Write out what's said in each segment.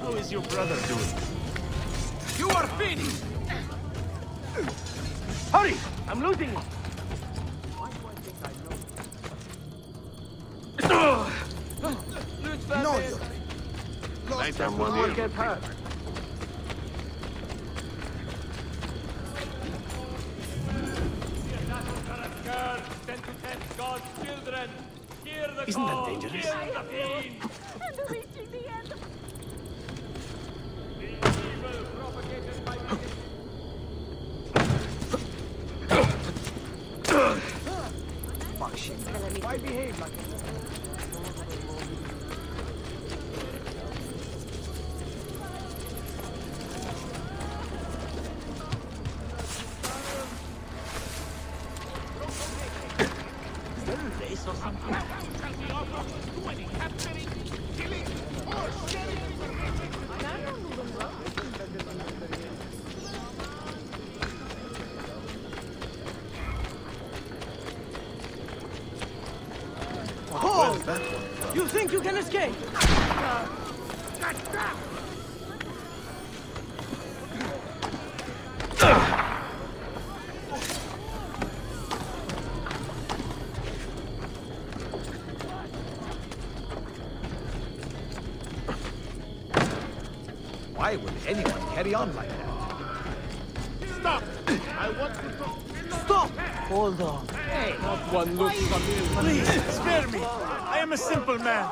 How is your brother doing? You are finished! Hurry! I'm losing him! No, you. Let someone get hurt. Isn't that dangerous? Fuck shit. Why behave like this? Or something. Oh! You think you can escape? Why would anyone carry on like that? Stop! I want to... Stop! Hold on. Hey, not one look from you. Please, spare me. I am a simple man.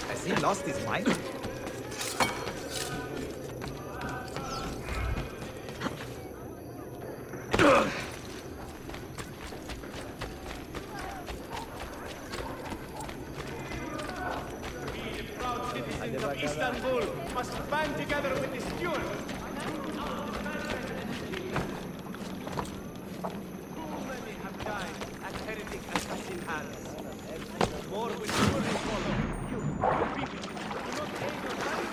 Has he lost his mind? Citizens of Istanbul must band together with the steward. Too many have died at heretic assassin hands. More will surely follow. You people, do not aid your life.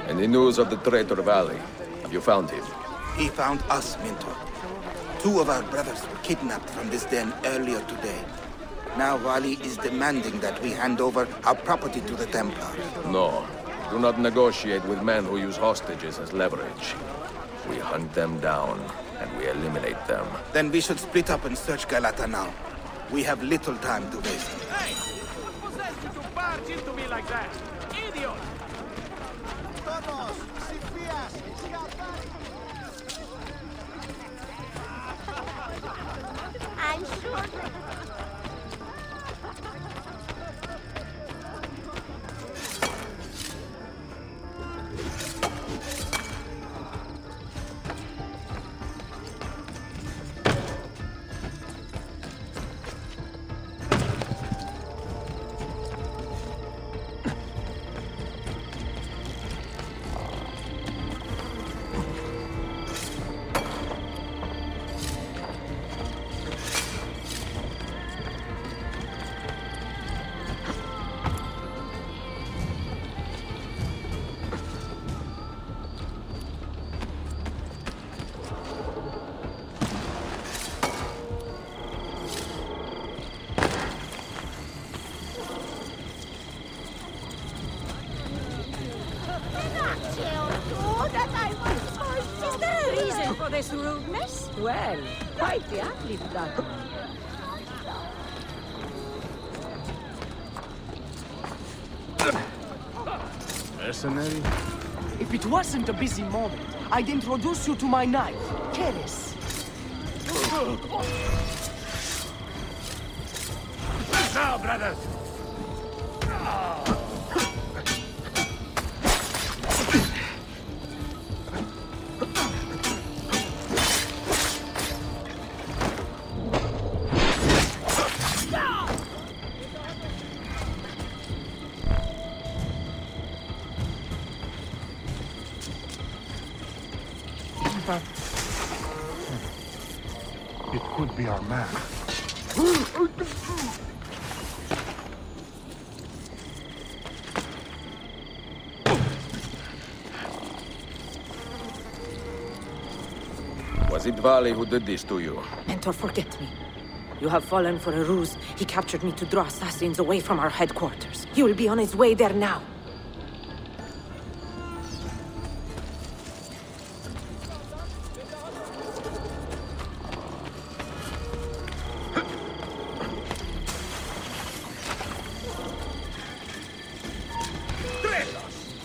Any news of the traitor Valley? Have you found him? He found us, Mentor. 2 of our brothers were kidnapped from this den earlier today. Now Vali is demanding that we hand over our property to the Templars. No. Do not negotiate with men who use hostages as leverage. We hunt them down, and we eliminate them. Then we should split up and search Galata now. We have little time to waste. Hey! Who possessed you to barge into me like that? Idiot! Todos, si fías, Is there a reason for this rudeness? Well, quite the athlete, that one. Mercenary? If it wasn't a busy moment, I'd introduce you to my knife, Keris. Now, brothers! It could be our man. Was it Vali who did this to you? Mentor, forget me. You have fallen for a ruse. He captured me to draw assassins away from our headquarters. He will be on his way there now.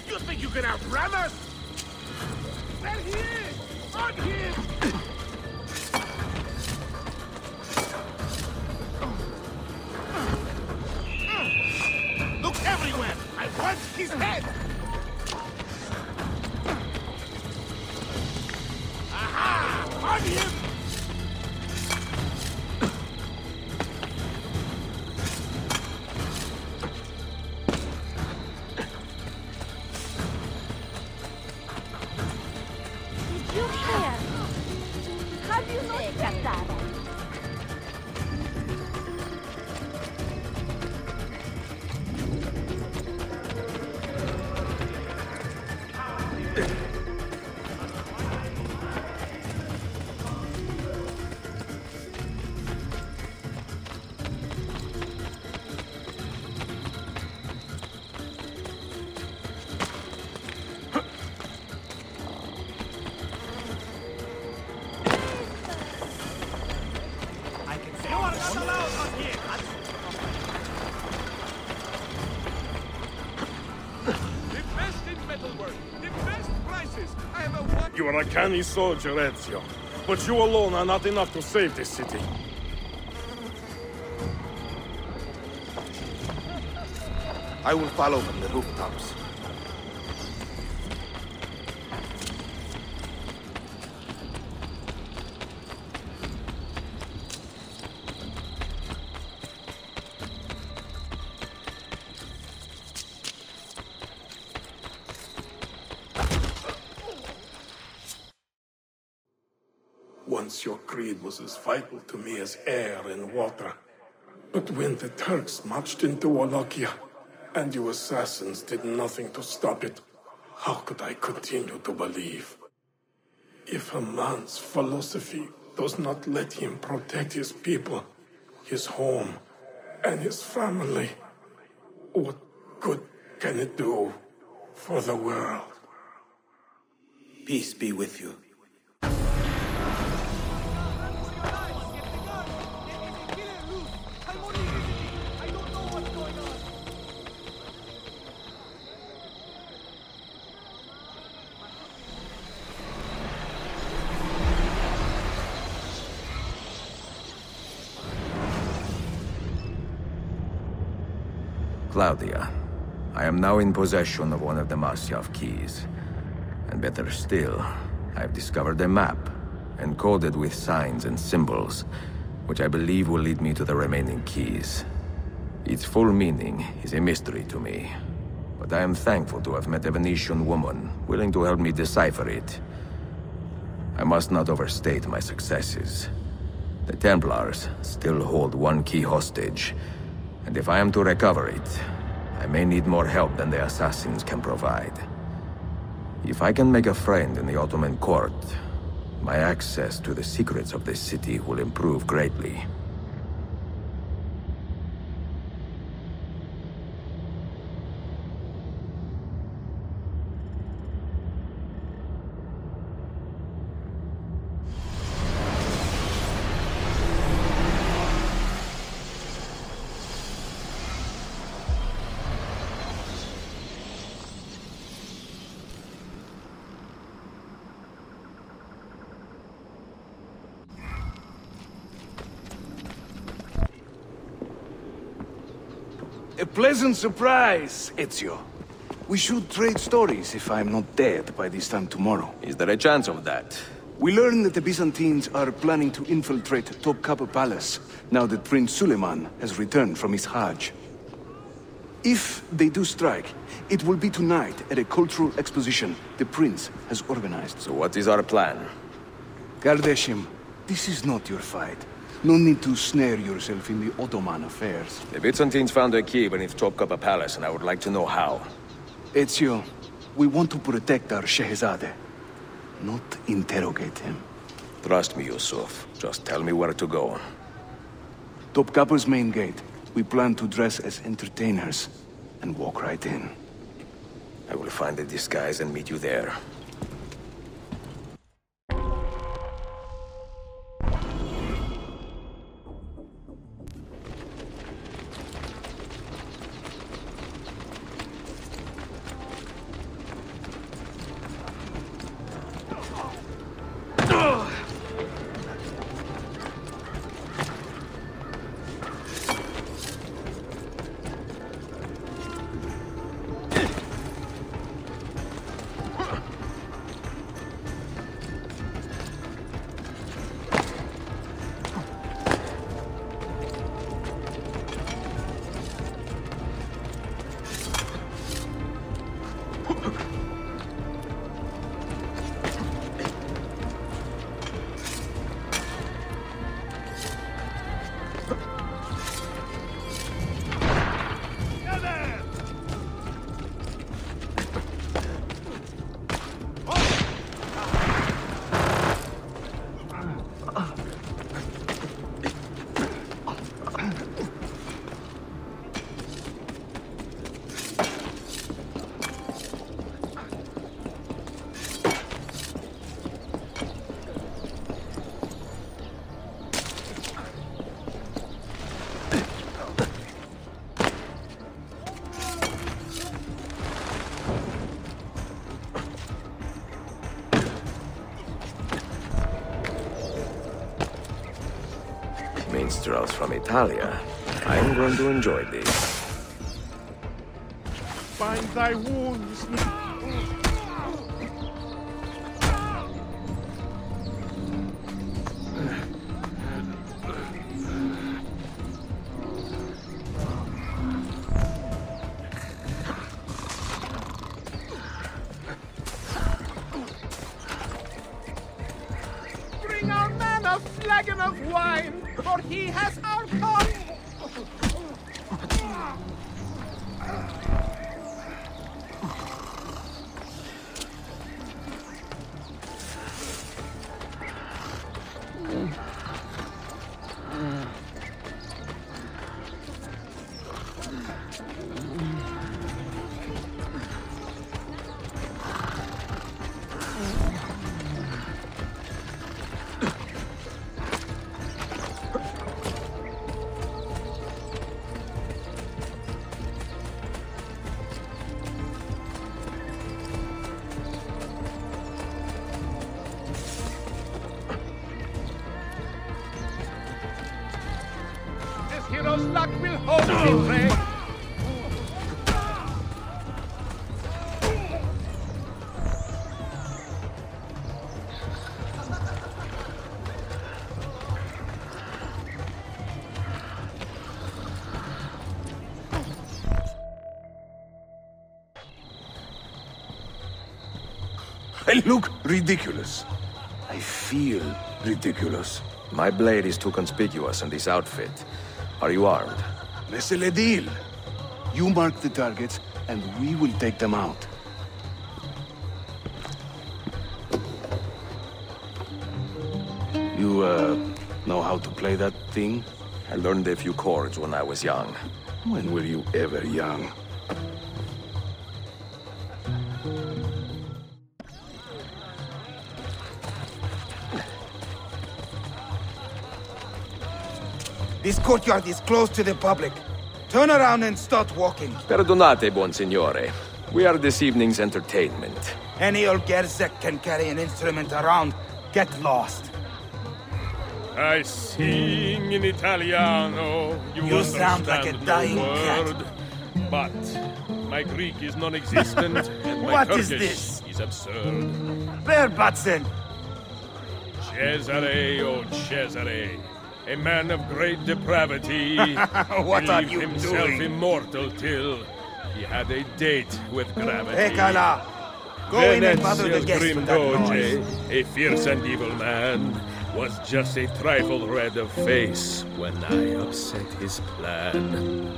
You think you can outrun us? There he is! On him! Look everywhere! I want his head! Aha! On him! Did you hear? How do you know that? You are a canny soldier, Ezio. But you alone are not enough to save this city. I will follow from the rooftops. Once your creed was as vital to me as air and water. But when the Turks marched into Wallachia, and you assassins did nothing to stop it, how could I continue to believe? If a man's philosophy does not let him protect his people, his home, and his family, what good can it do for the world? Peace be with you. Claudia, I am now in possession of one of the Masyaf keys. And better still, I've discovered a map, encoded with signs and symbols, which I believe will lead me to the remaining keys. Its full meaning is a mystery to me, but I am thankful to have met a Venetian woman willing to help me decipher it. I must not overstate my successes. The Templars still hold one key hostage, and if I am to recover it, I may need more help than the assassins can provide. If I can make a friend in the Ottoman court, my access to the secrets of this city will improve greatly. A pleasant surprise, Ezio. We should trade stories if I'm not dead by this time tomorrow. Is there a chance of that? We learn that the Byzantines are planning to infiltrate Topkapi Palace, now that Prince Suleiman has returned from his Hajj. If they do strike, it will be tonight at a cultural exposition the prince has organized. So what is our plan? Kardashim, this is not your fight. No need to snare yourself in the Ottoman affairs. The Byzantines found a key beneath Topkapi Palace, and I would like to know how. Ezio, we want to protect our Shehzade, not interrogate him. Trust me, Yusuf. Just tell me where to go. Topkapi's main gate. We plan to dress as entertainers and walk right in. I will find a disguise and meet you there. Minstrels from Italia. I'm going to enjoy this. Bind thy wounds. Bring our man a flagon of wine, for he has our cause. Hero's luck will hold me, Frey. I look ridiculous. I feel ridiculous. My blade is too conspicuous in this outfit. Are you armed? C'est le deal. You mark the targets, and we will take them out. You, know how to play that thing? I learned a few chords when I was young. When were you ever young? This courtyard is closed to the public. Turn around and start walking. Perdonate, buon signore. We are this evening's entertainment. Any old Gerzek can carry an instrument around. Get lost. I sing in Italiano. You sound like a dying word, but my Greek is non-existent, and my What Turkish is this? is absurd. Verbatzen! Cesare, oh Cesare, a man of great depravity. What are believed you himself doing? immortal till he had a date with gravity. Ekala! Go in and bother the Venezia's guests grim with that doge, noise. a fierce and evil man, was just a trifle red of face when I upset his plan.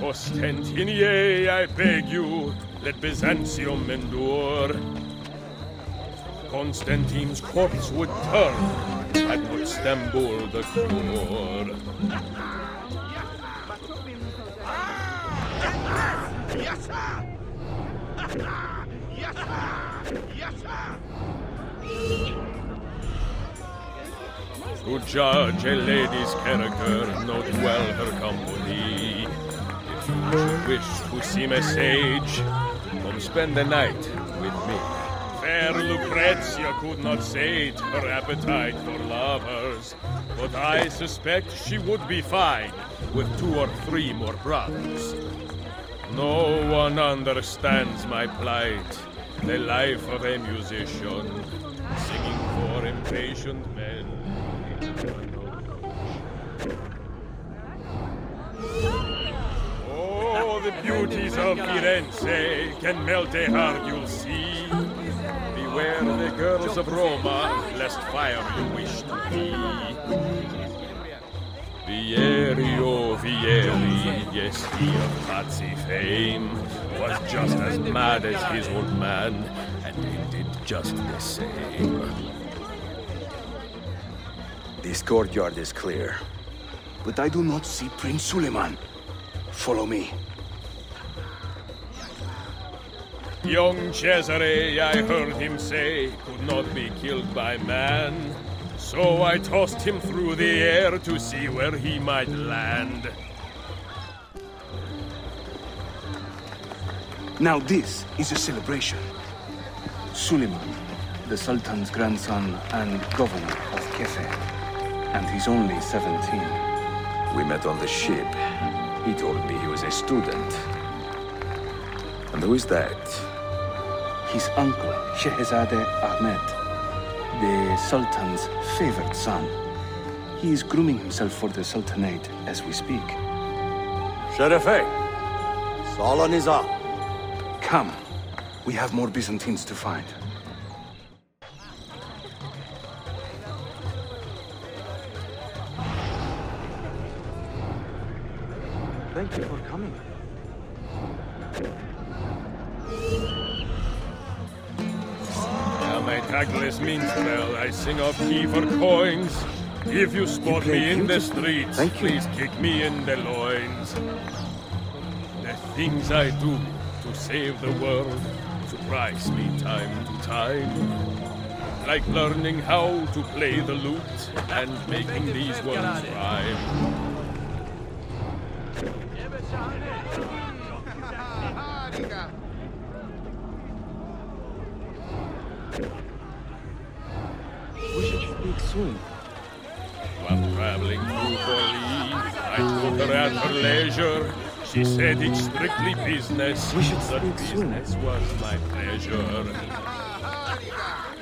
Ostentinier, I beg you, let Byzantium endure. Constantine's corpse would turn, had not Istanbul the cure. To judge a lady's character, note well her company. If you should wish to seem a sage, come spend the night with me. Fair Lucrezia could not sate her appetite for lovers, but I suspect she would be fine with 2 or 3 more brothers. No one understands my plight, the life of a musician, singing for impatient men. Oh, the beauties of Firenze can melt a heart, you'll see. Beware the girls of Roma, lest fire you wish to be. Vieri, oh Vieri, yes, he of Pazzi fame, was just as mad as his old man, and ended just the same. This courtyard is clear. But I do not see Prince Suleiman. Follow me. Young Cesare, I heard him say, could not be killed by man. So I tossed him through the air to see where he might land. Now this is a celebration. Suleiman, the Sultan's grandson and governor of Kefe. And he's only 17. We met on the ship. He told me he was a student. And who is that? His uncle, Shehzade Ahmed, the Sultan's favored son. He is grooming himself for the Sultanate as we speak. Sherife, Salah Nizam. Come. We have more Byzantines to find. Thank you for coming. Am I tagless minstrel? I sing off key for coins. If you spot me in the streets, please kick me in the loins. The things I do to save the world surprise me time to time. Like learning how to play the lute and making these words rhyme. We should speak soon. While traveling through Forli, I took her at her leisure. She said it's strictly business. We should but speak soon. business was my pleasure.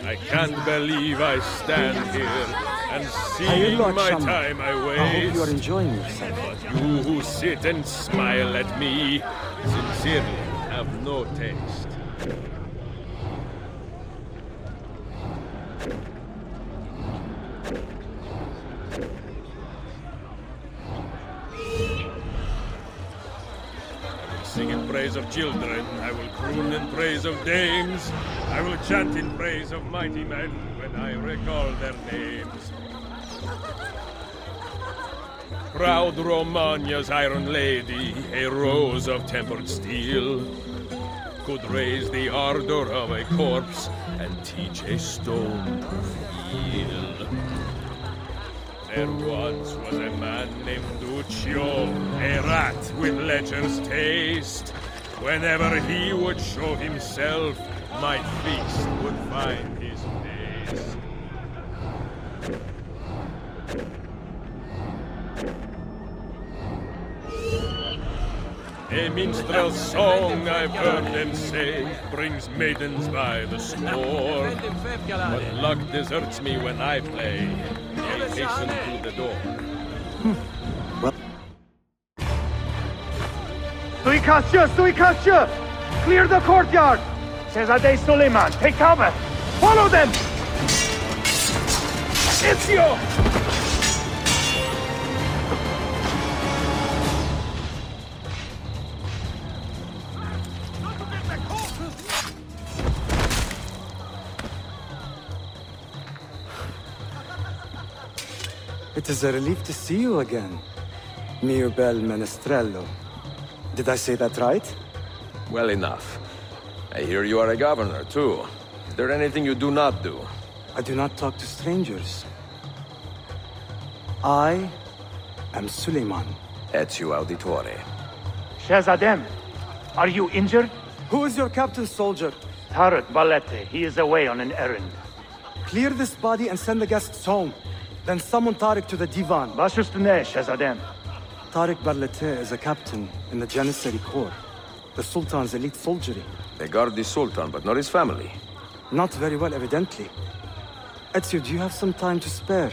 I can't believe I stand here and seeing my time I waste. I hope you are enjoying yourself. But you who sit and smile at me, sincerely have no taste. praise of children. I will croon in praise of dames. I will chant in praise of mighty men when I recall their names. Proud Romagna's iron lady, a rose of tempered steel, could raise the ardor of a corpse and teach a stone to feel. There once was a man named Duccio, a rat with lecher's taste. Whenever he would show himself, my feast would find his taste. A minstrel's song, I've heard them say, brings maidens by the score. But luck deserts me when I play. I hasten to the door. Suikastya! Clear the courtyard! Shehzade Suleiman, take cover! Follow them! Ezio! It is a relief to see you again, mio bel menestrello. Did I say that right? Well enough. I hear you are a governor, too. Is there anything you do not do? I do not talk to strangers. I am Suleiman. Ezio Auditore. Shehzadem, are you injured? Who is your captain, soldier? Tariq Balete. He is away on an errand. Clear this body and send the guests home. Then summon Tariq to the divan. Bashustane, Shehzadem. Tariq Barlete is a captain in the Janissary Corps, the Sultan's elite soldiery. They guard the Sultan, but not his family. Not very well, evidently. Ezio, do you have some time to spare?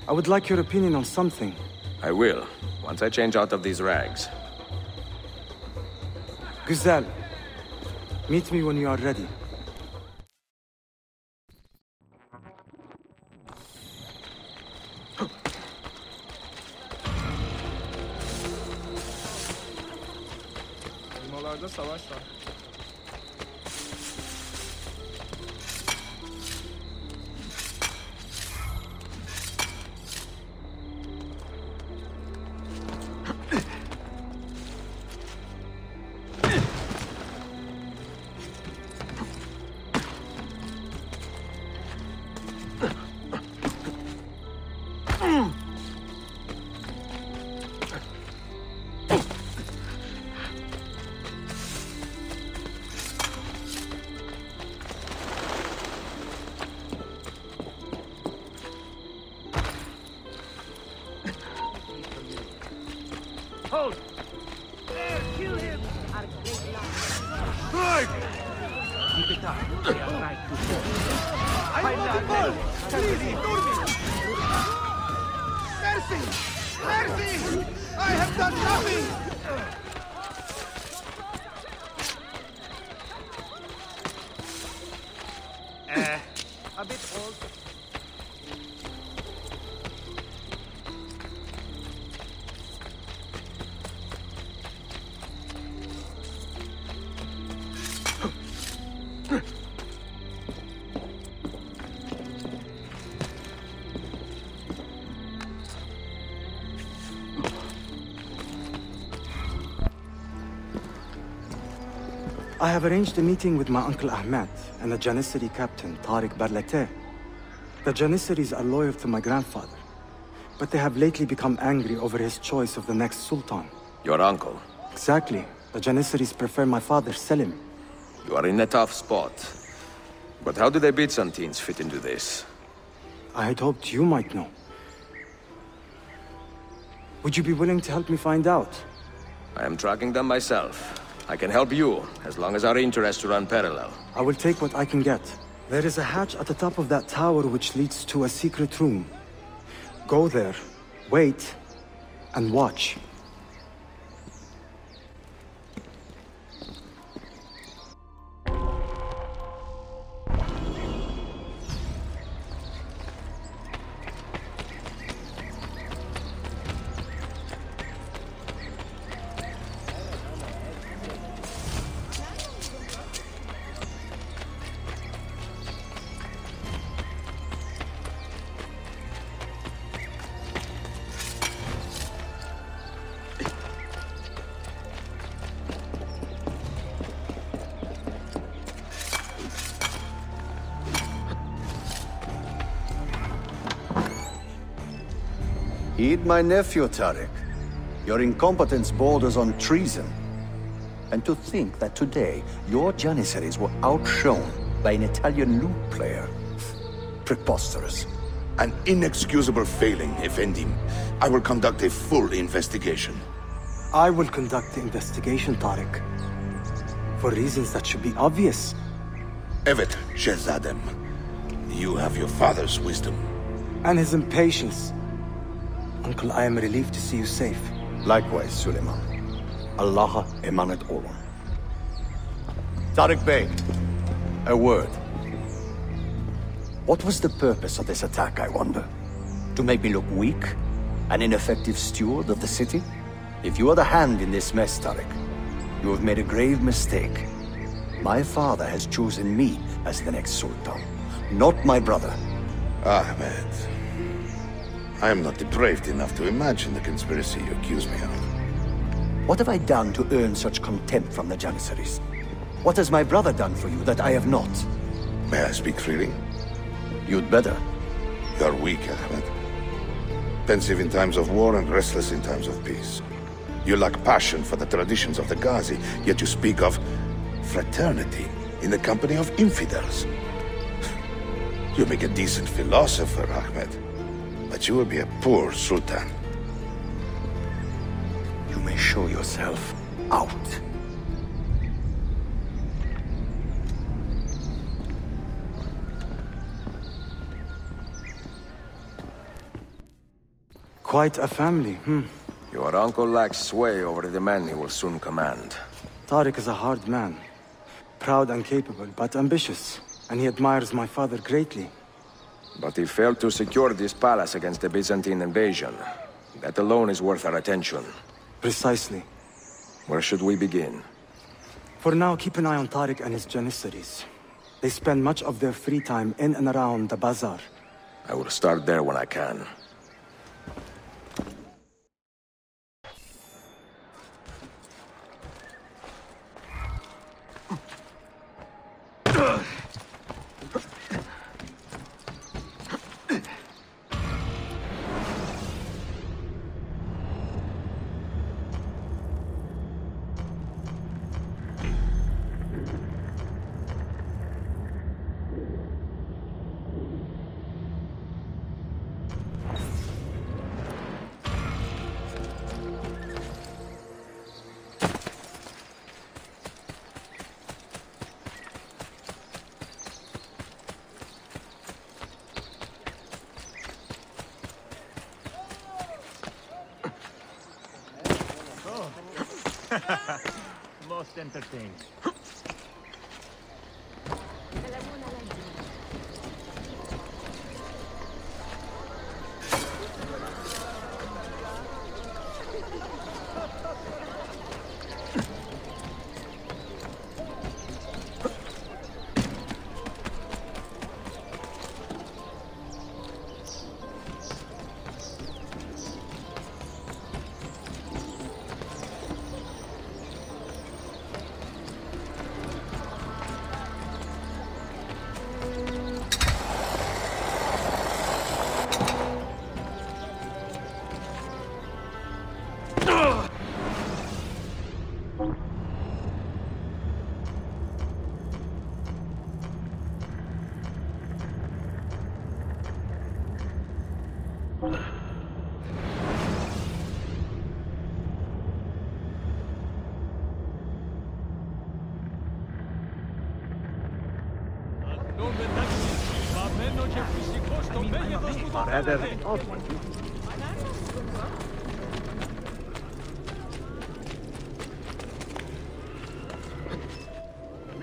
I would like your opinion on something. I will, once I change out of these rags. Güzel, meet me when you are ready. Limalarda savaş var. Hold! There, kill him! Strike! Keep it up. They are right to fall. I want the ball! Please, ignore me! Mercy! Mercy! I have done nothing! A bit old. I have arranged a meeting with my uncle Ahmed and the Janissary captain, Tariq Barlete. The Janissaries are loyal to my grandfather, but they have lately become angry over his choice of the next sultan. Your uncle? Exactly. The Janissaries prefer my father, Selim. You are in a tough spot. But how do the Byzantines fit into this? I had hoped you might know. Would you be willing to help me find out? I am tracking them myself. I can help you, as long as our interests run parallel. I will take what I can get. There is a hatch at the top of that tower which leads to a secret room. Go there, wait, and watch. Heed my nephew, Tariq. Your incompetence borders on treason. And to think that today, your Janissaries were outshone by an Italian lute player. Preposterous. An inexcusable failing, Effendi. I will conduct a full investigation. I will conduct the investigation, Tariq. For reasons that should be obvious. Evet, Shehzadem. You have your father's wisdom. And his impatience. Uncle, I am relieved to see you safe. Likewise, Suleiman. Allah emanat olun. Tariq Bey, a word. What was the purpose of this attack, I wonder? To make me look weak? An ineffective steward of the city? If you are the hand in this mess, Tariq, you have made a grave mistake. My father has chosen me as the next Sultan, not my brother. Ahmed, I am not depraved enough to imagine the conspiracy you accuse me of. What have I done to earn such contempt from the Janissaries? What has my brother done for you that I have not? May I speak freely? You'd better. You are weak, Ahmed. Pensive in times of war and restless in times of peace. You lack passion for the traditions of the Ghazi, yet you speak of fraternity in the company of infidels. You make a decent philosopher, Ahmed, but you will be a poor sultan. You may show yourself out. Quite a family, Your uncle lacks sway over the men he will soon command. Tariq is a hard man. Proud and capable, but ambitious. And he admires my father greatly. But he failed to secure this palace against the Byzantine invasion. That alone is worth our attention. Precisely. Where should we begin? For now, keep an eye on Tariq and his Janissaries. They spend much of their free time in and around the bazaar. I will start there when I can. Most entertaining.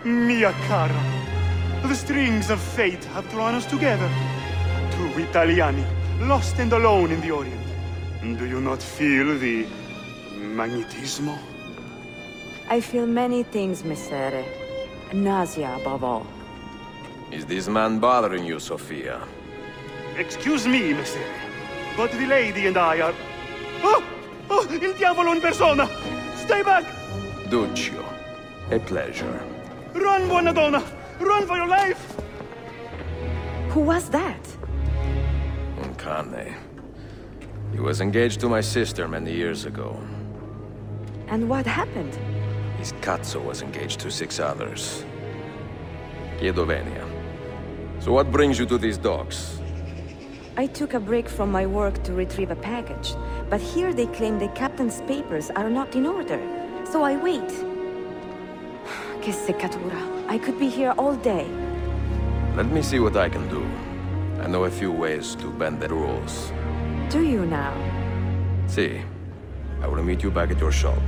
Mia cara, the strings of fate have drawn us together. Two Italiani, lost and alone in the Orient. Do you not feel the magnetismo? I feel many things, Messere. Nausea above all. Is this man bothering you, Sophia? Excuse me, Messere, but the lady and I are... Oh! Oh, il diavolo in persona! Stay back! Duccio, a pleasure. Run, buona donna! Run for your life! Who was that? Un cane. He was engaged to my sister many years ago. And what happened? His Katso was engaged to 6 others. Chiedovenia. So what brings you to these docks? I took a break from my work to retrieve a package, but here they claim the captain's papers are not in order, so I wait. Che seccatura. I could be here all day. Let me see what I can do. I know a few ways to bend the rules. Do you now? See, I will meet you back at your shop.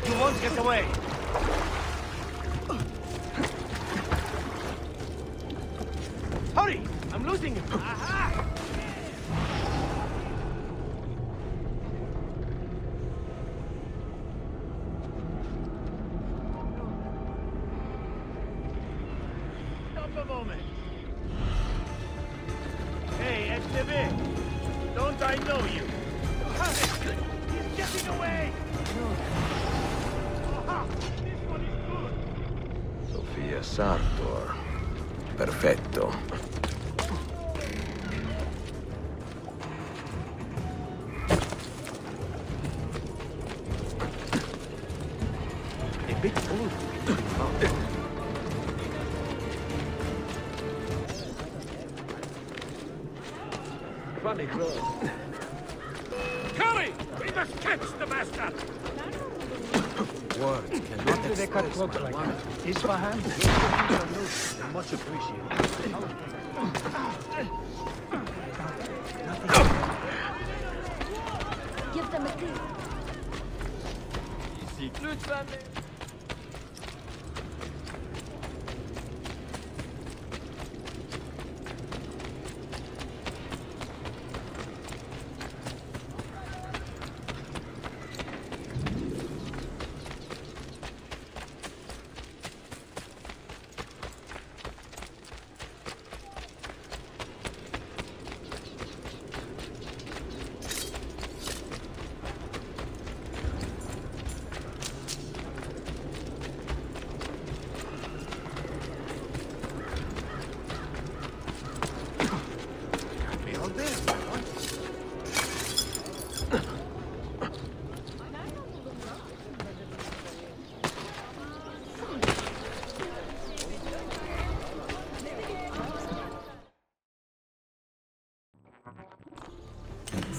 You won't get away. Hurry! I'm losing him. Aha! Stop a moment. Hey, STV! Don't I know you? He's getting away! Aha! This one is good! Sofia Sartor. Perfetto. A bit old. Funny girl. Curry! We must catch the master! Words cannot They cut express cloaks my like wonder. that. Isfahan, your cookies are loose and much appreciated. Give them a kiss. Easy. Lütfen.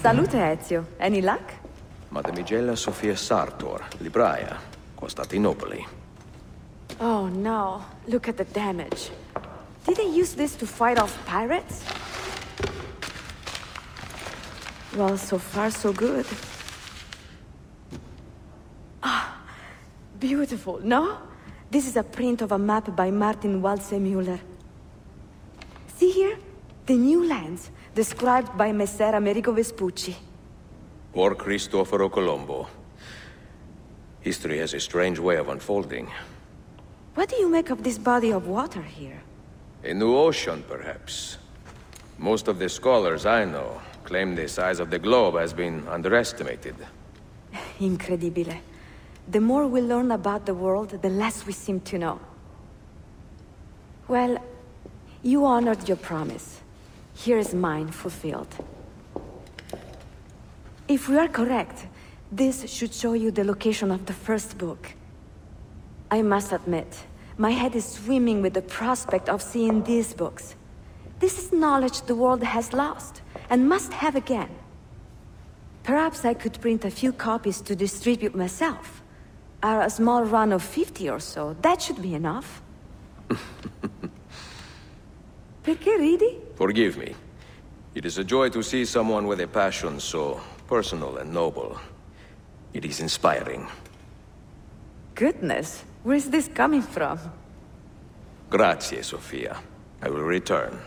Salute, Ezio. Any luck? Mademoiselle Sofia Sartor, libraia, Costantinopoli. Oh no, look at the damage. Did they use this to fight off pirates? Well, so far so good. Ah, beautiful, no? This is a print of a map by Martin Waldseemüller. See here? The new lands, described by Messer Amerigo Vespucci. Or Cristoforo Colombo. History has a strange way of unfolding. What do you make of this body of water here? A new ocean, perhaps. Most of the scholars I know claim the size of the globe has been underestimated. Incredibile. The more we learn about the world, the less we seem to know. Well, you honored your promise. Here is mine fulfilled. If we are correct, this should show you the location of the first book. I must admit, my head is swimming with the prospect of seeing these books. This is knowledge the world has lost, and must have again. Perhaps I could print a few copies to distribute myself. A small run of 50 or so, that should be enough. Perché ridi? Forgive me. It is a joy to see someone with a passion so personal and noble. It is inspiring. Goodness, where is this coming from? Grazie, Sofia. I will return.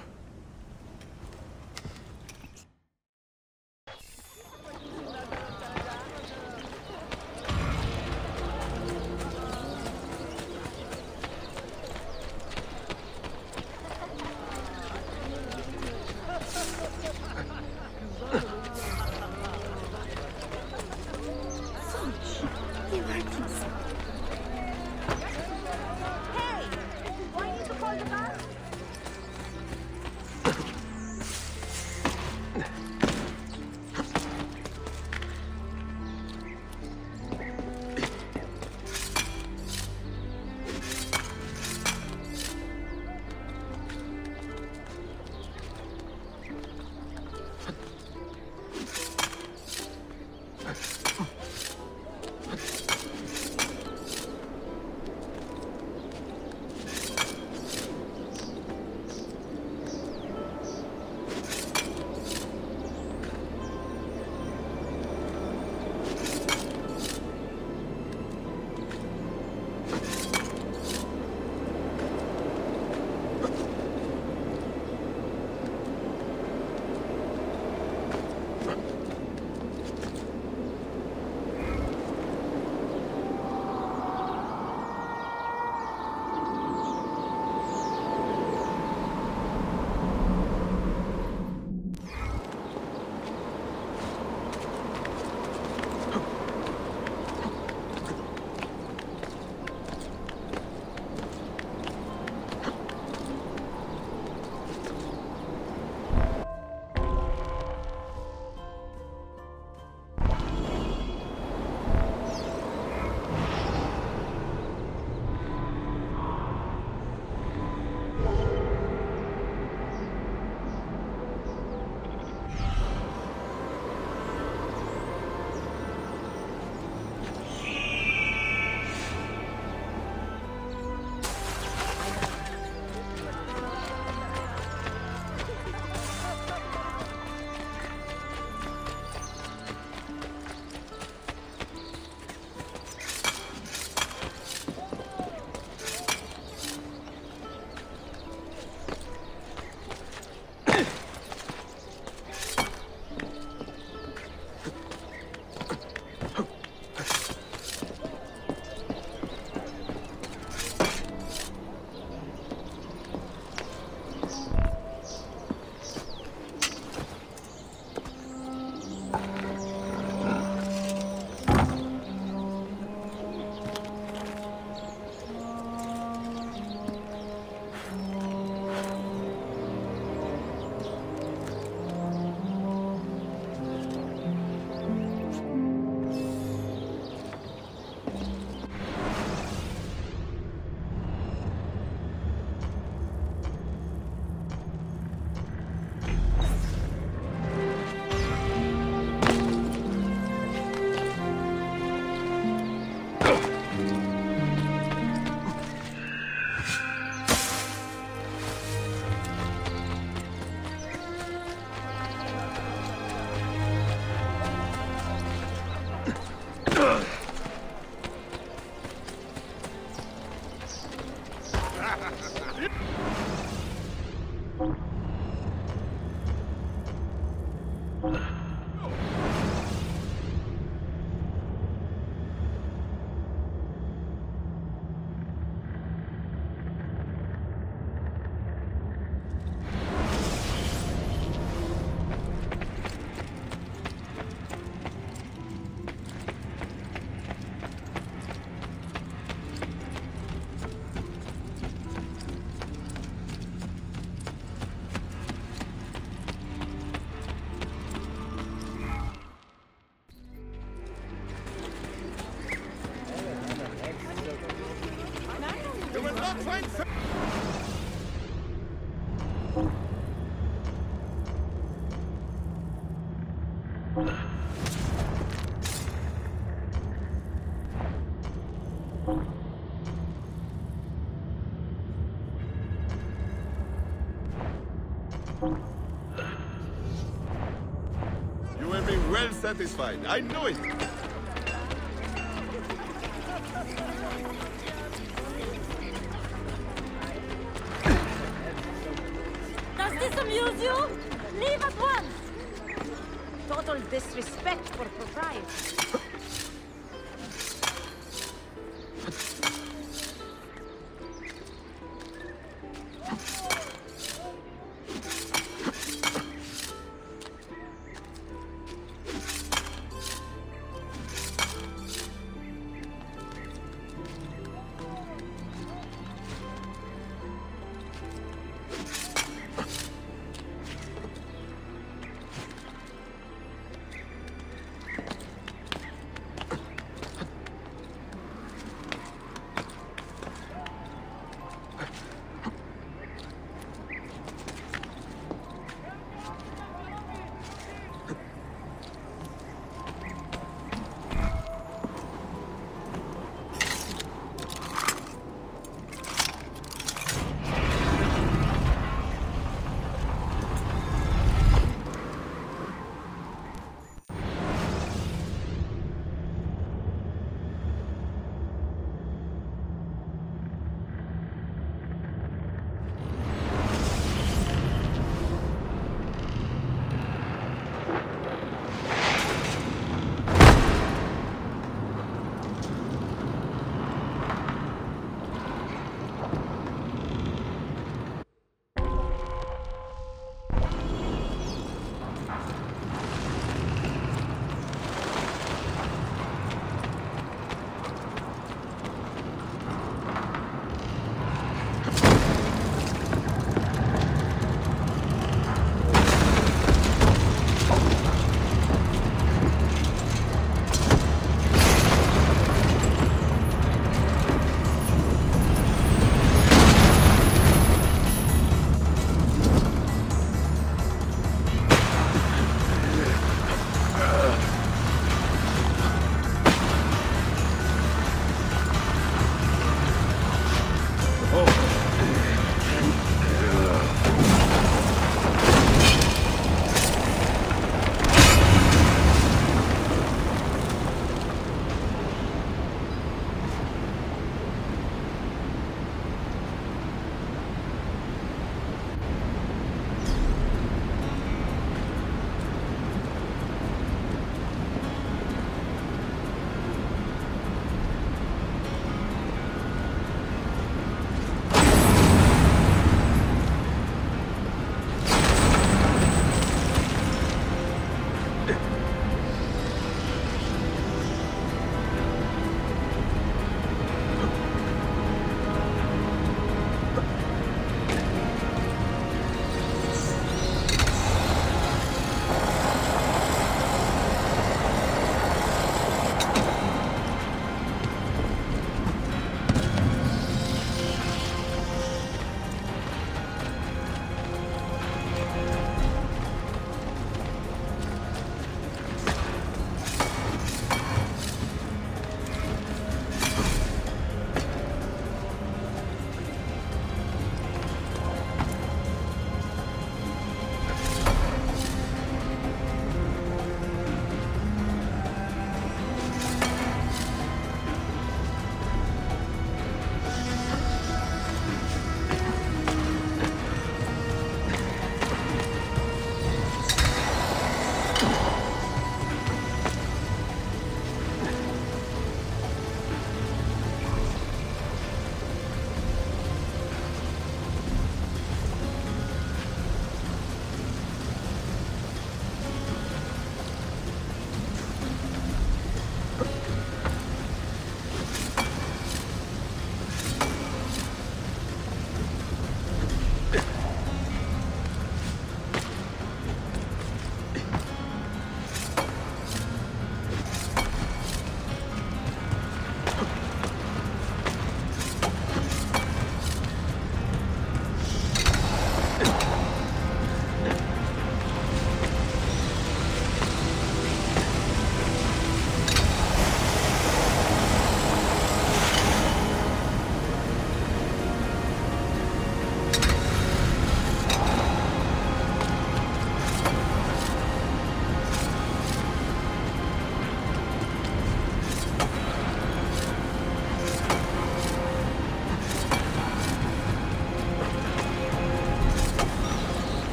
not find... You will be well satisfied. I know it. Does this amuse you? Leave at once! Total disrespect for propriety.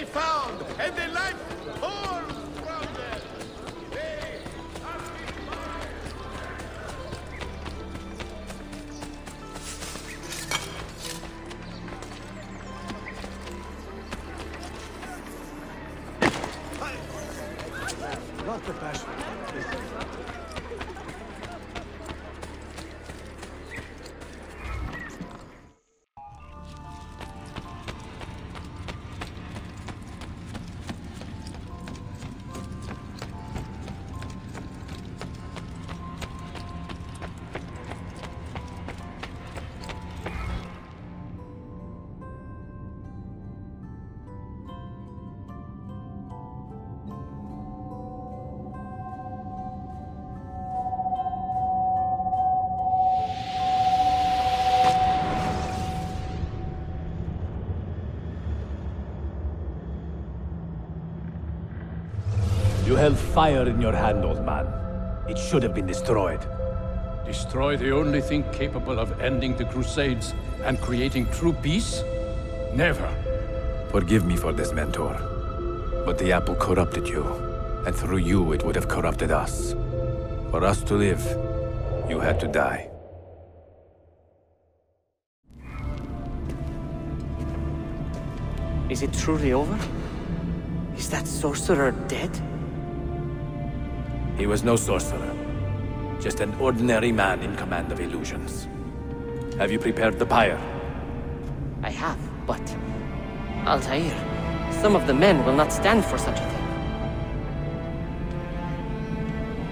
found, and the life pours from them. They are Not the passion. You held fire in your hand, old man. It should have been destroyed. Destroy the only thing capable of ending the Crusades and creating true peace? Never. Forgive me for this, Mentor. But the apple corrupted you, and through you it would have corrupted us. For us to live, you had to die. Is it truly over? Is that sorcerer dead? He was no sorcerer. Just an ordinary man in command of illusions. Have you prepared the pyre? I have, but... Altair, some of the men will not stand for such a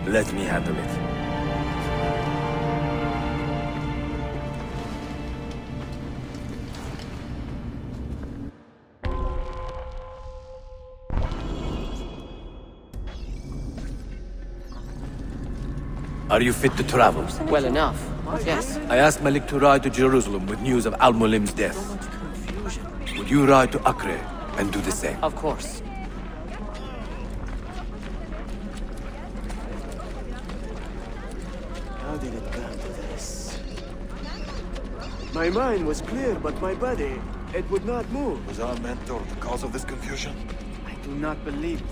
thing. Let me handle it. Are you fit to travel? Well enough, yes. I asked Malik to ride to Jerusalem with news of Al-Mulim's death. Would you ride to Acre and do the same? Of course. How did it come to this? My mind was clear, but my body, it would not move. Was our mentor the cause of this confusion? I do not believe this.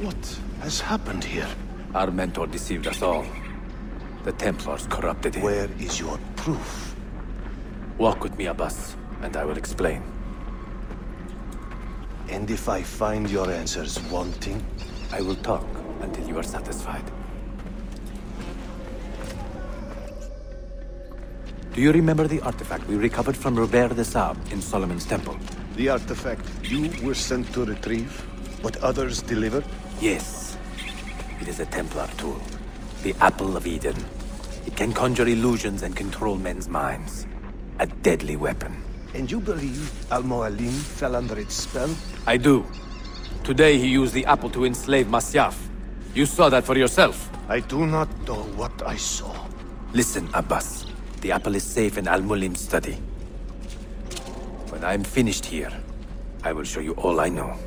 What has happened here? Our mentor deceived us all. The Templars corrupted him. Where is your proof? Walk with me, Abbas, and I will explain. And if I find your answers wanting? I will talk until you are satisfied. Do you remember the artifact we recovered from Robert de Sab in Solomon's temple? The artifact you were sent to retrieve, but others delivered? Yes. It is a Templar tool. The Apple of Eden. It can conjure illusions and control men's minds. A deadly weapon. And you believe Al-Mualim fell under its spell? I do. Today he used the apple to enslave Masyaf. You saw that for yourself. I do not know what I saw. Listen, Abbas. The apple is safe in Al-Mulim's study. When I am finished here, I will show you all I know.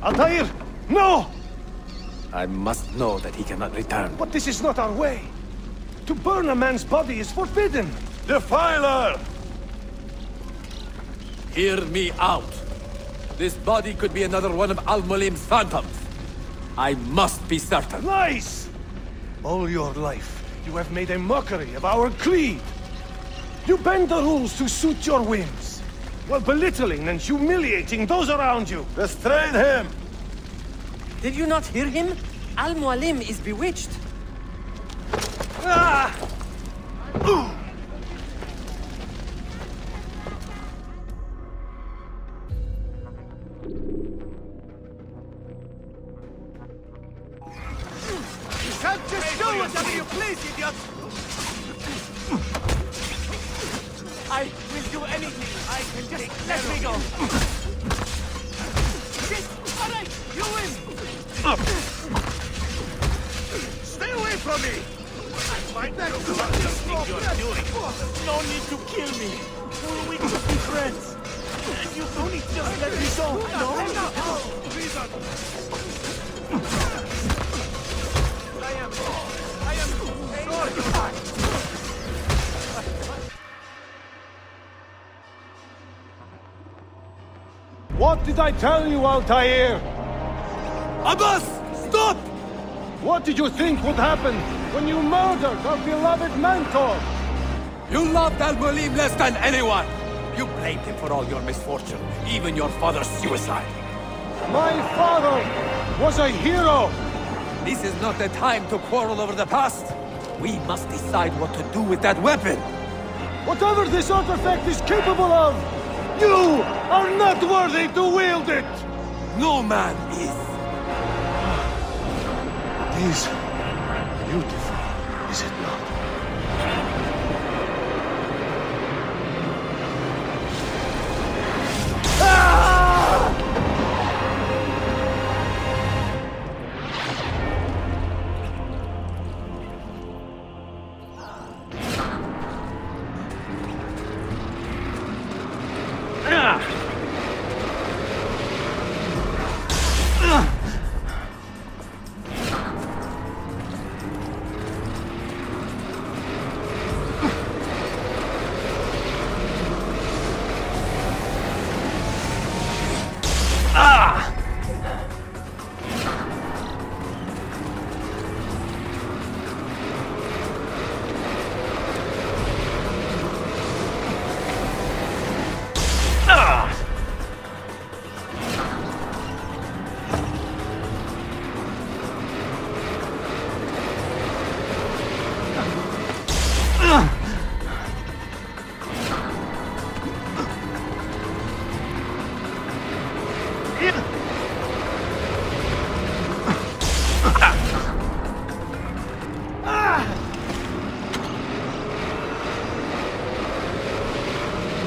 Altair! No! I must know that he cannot return. But this is not our way. To burn a man's body is forbidden. Defiler! Hear me out. This body could be another one of Al-Mulim's phantoms. I must be certain. Lies! All your life, you have made a mockery of our creed. You bend the rules to suit your whims, while belittling and humiliating those around you. Restrain him! Did you not hear him? Al-Mualim is bewitched. Ah! You can't just do whatever you please, idiot! I will do anything. I can just let me go. Shit! All right, you win. Stay away from me! I might know what you think you're doing. No need to kill me. We could be friends. You don't need to just let me go. No. Reason. I am sorry. What did I tell you, Altair? Abbas! Stop! What did you think would happen when you murdered our beloved mentor? You loved Al-Mulim less than anyone! You blamed him for all your misfortune, even your father's suicide. My father was a hero! This is not the time to quarrel over the past. We must decide what to do with that weapon. Whatever this artifact is capable of, you are not worthy to wield it! No man is. It is beautiful, is it not?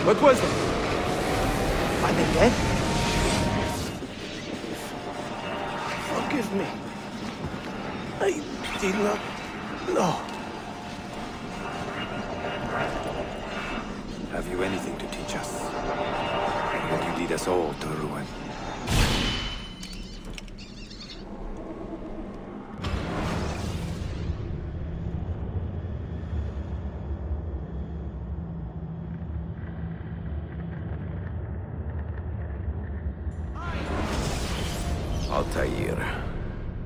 What was it? Are they dead? Forgive me. I did not know. Have you anything to teach us? Or will you lead us all to ruin? Altair.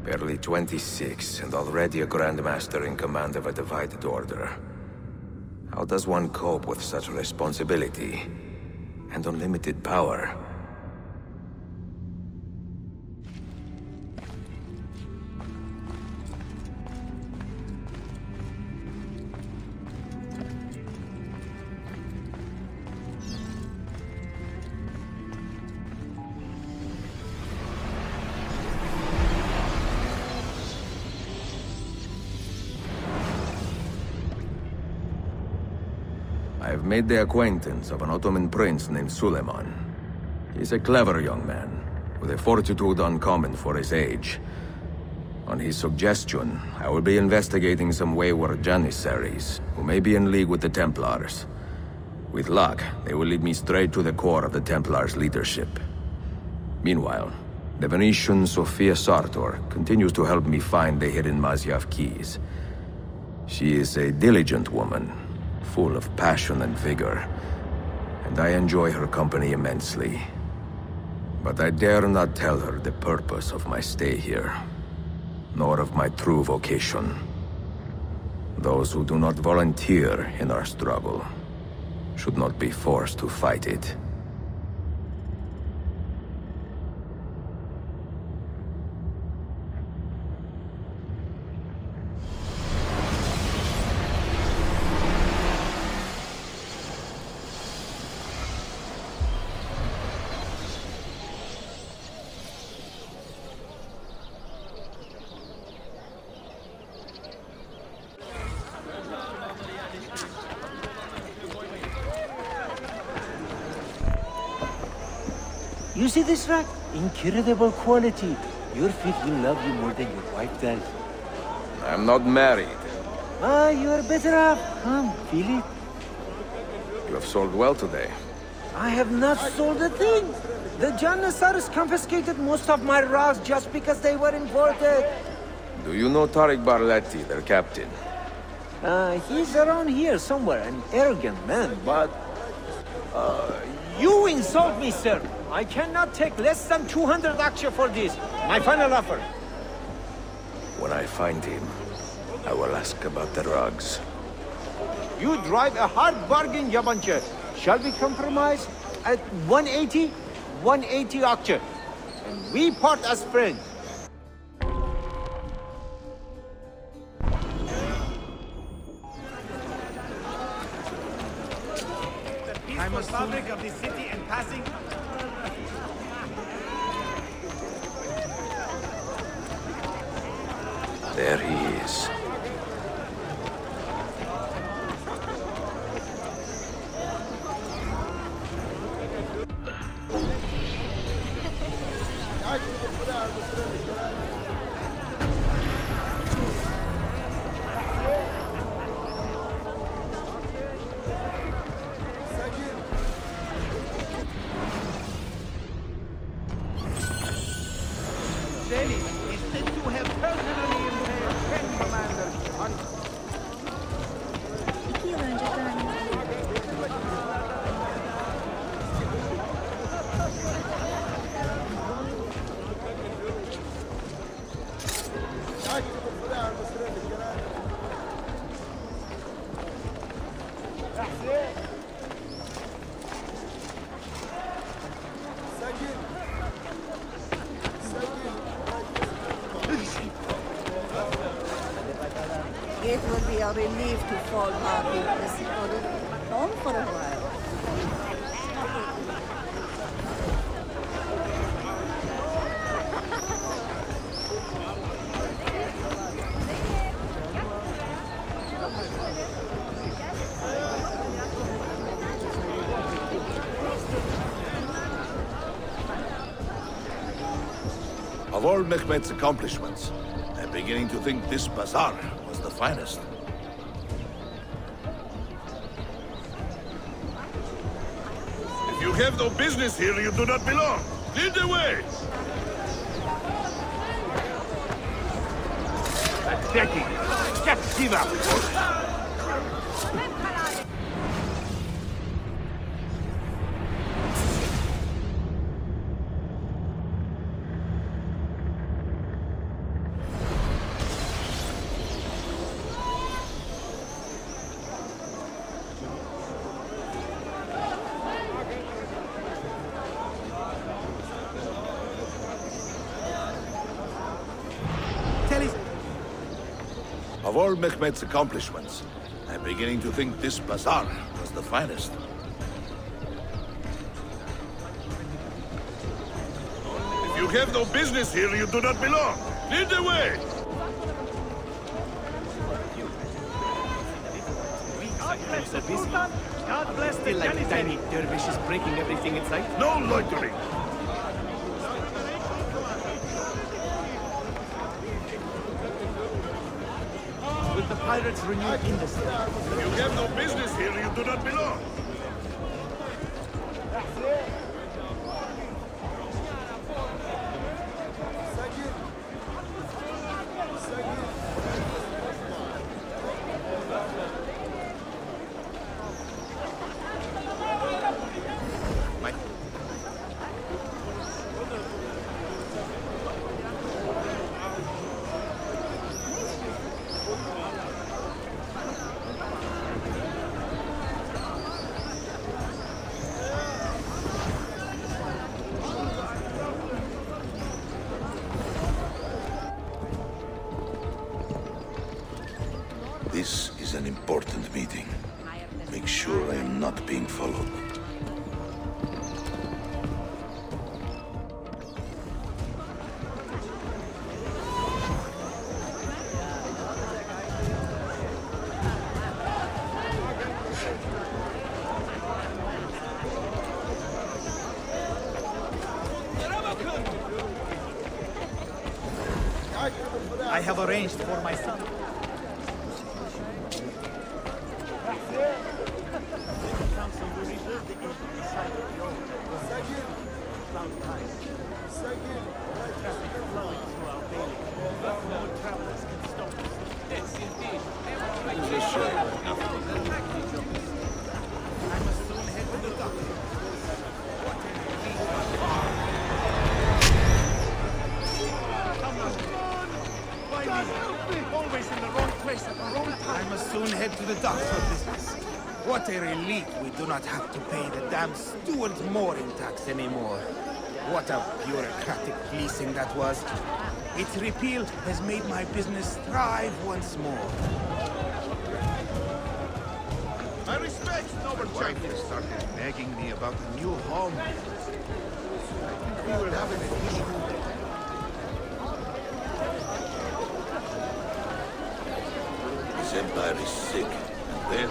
Barely 26 and already a Grandmaster in command of a divided order. How does one cope with such responsibility and unlimited power? I've made the acquaintance of an Ottoman prince named Suleiman. He's a clever young man, with a fortitude uncommon for his age. On his suggestion, I will be investigating some wayward Janissaries, who may be in league with the Templars. With luck, they will lead me straight to the core of the Templars' leadership. Meanwhile, the Venetian Sophia Sartor continues to help me find the hidden Masyaf keys. She is a diligent woman, full of passion and vigor, and I enjoy her company immensely. But I dare not tell her the purpose of my stay here, nor of my true vocation. Those who do not volunteer in our struggle should not be forced to fight it. You see this rack? Incredible quality. Your feet will love you more than your wife does. I'm not married. Ah, you're better off. Come, feel it. You have sold well today. I have not sold a thing. The Janissaries confiscated most of my rocks just because they were imported. Do you know Tariq Barletti, their captain? He's around here somewhere, an arrogant man, but... you insult me, sir. I cannot take less than 200 aksha for this. My final offer. When I find him, I will ask about the rugs. You drive a hard bargain, Yabanche. Shall we compromise at 180? 180 aksha. And we part as friends. The peaceful fabric of the city and passing. There he is. Delhi is said to have personally impaired 10 commanders on 2 yıl önce It would be a relief to fall back in this home for a while. Of all Mehmet's accomplishments, I'm beginning to think this bazaar was the finest. If you have no business here, you do not belong. Lead the way! Pathetic! Just give up! Of all Mehmet's accomplishments, I'm beginning to think this bazaar was the finest. If you have no business here, you do not belong. Lead the way! God bless the like tiny dervishes breaking everything in sight. No loitering! With the pirates' renewed industry. If you have no business here, you do not belong. This is an important meeting. Make sure I am not being followed. I have arranged for my son. I must soon head to the docks for business. What a relief we do not have to pay the damn steward's mooring tax anymore. What a bureaucratic policing that was. Its repeal has made my business thrive once more. My respects, noble champion. Started nagging me about a new home. I think we will have an additional day. This empire is sick, and then...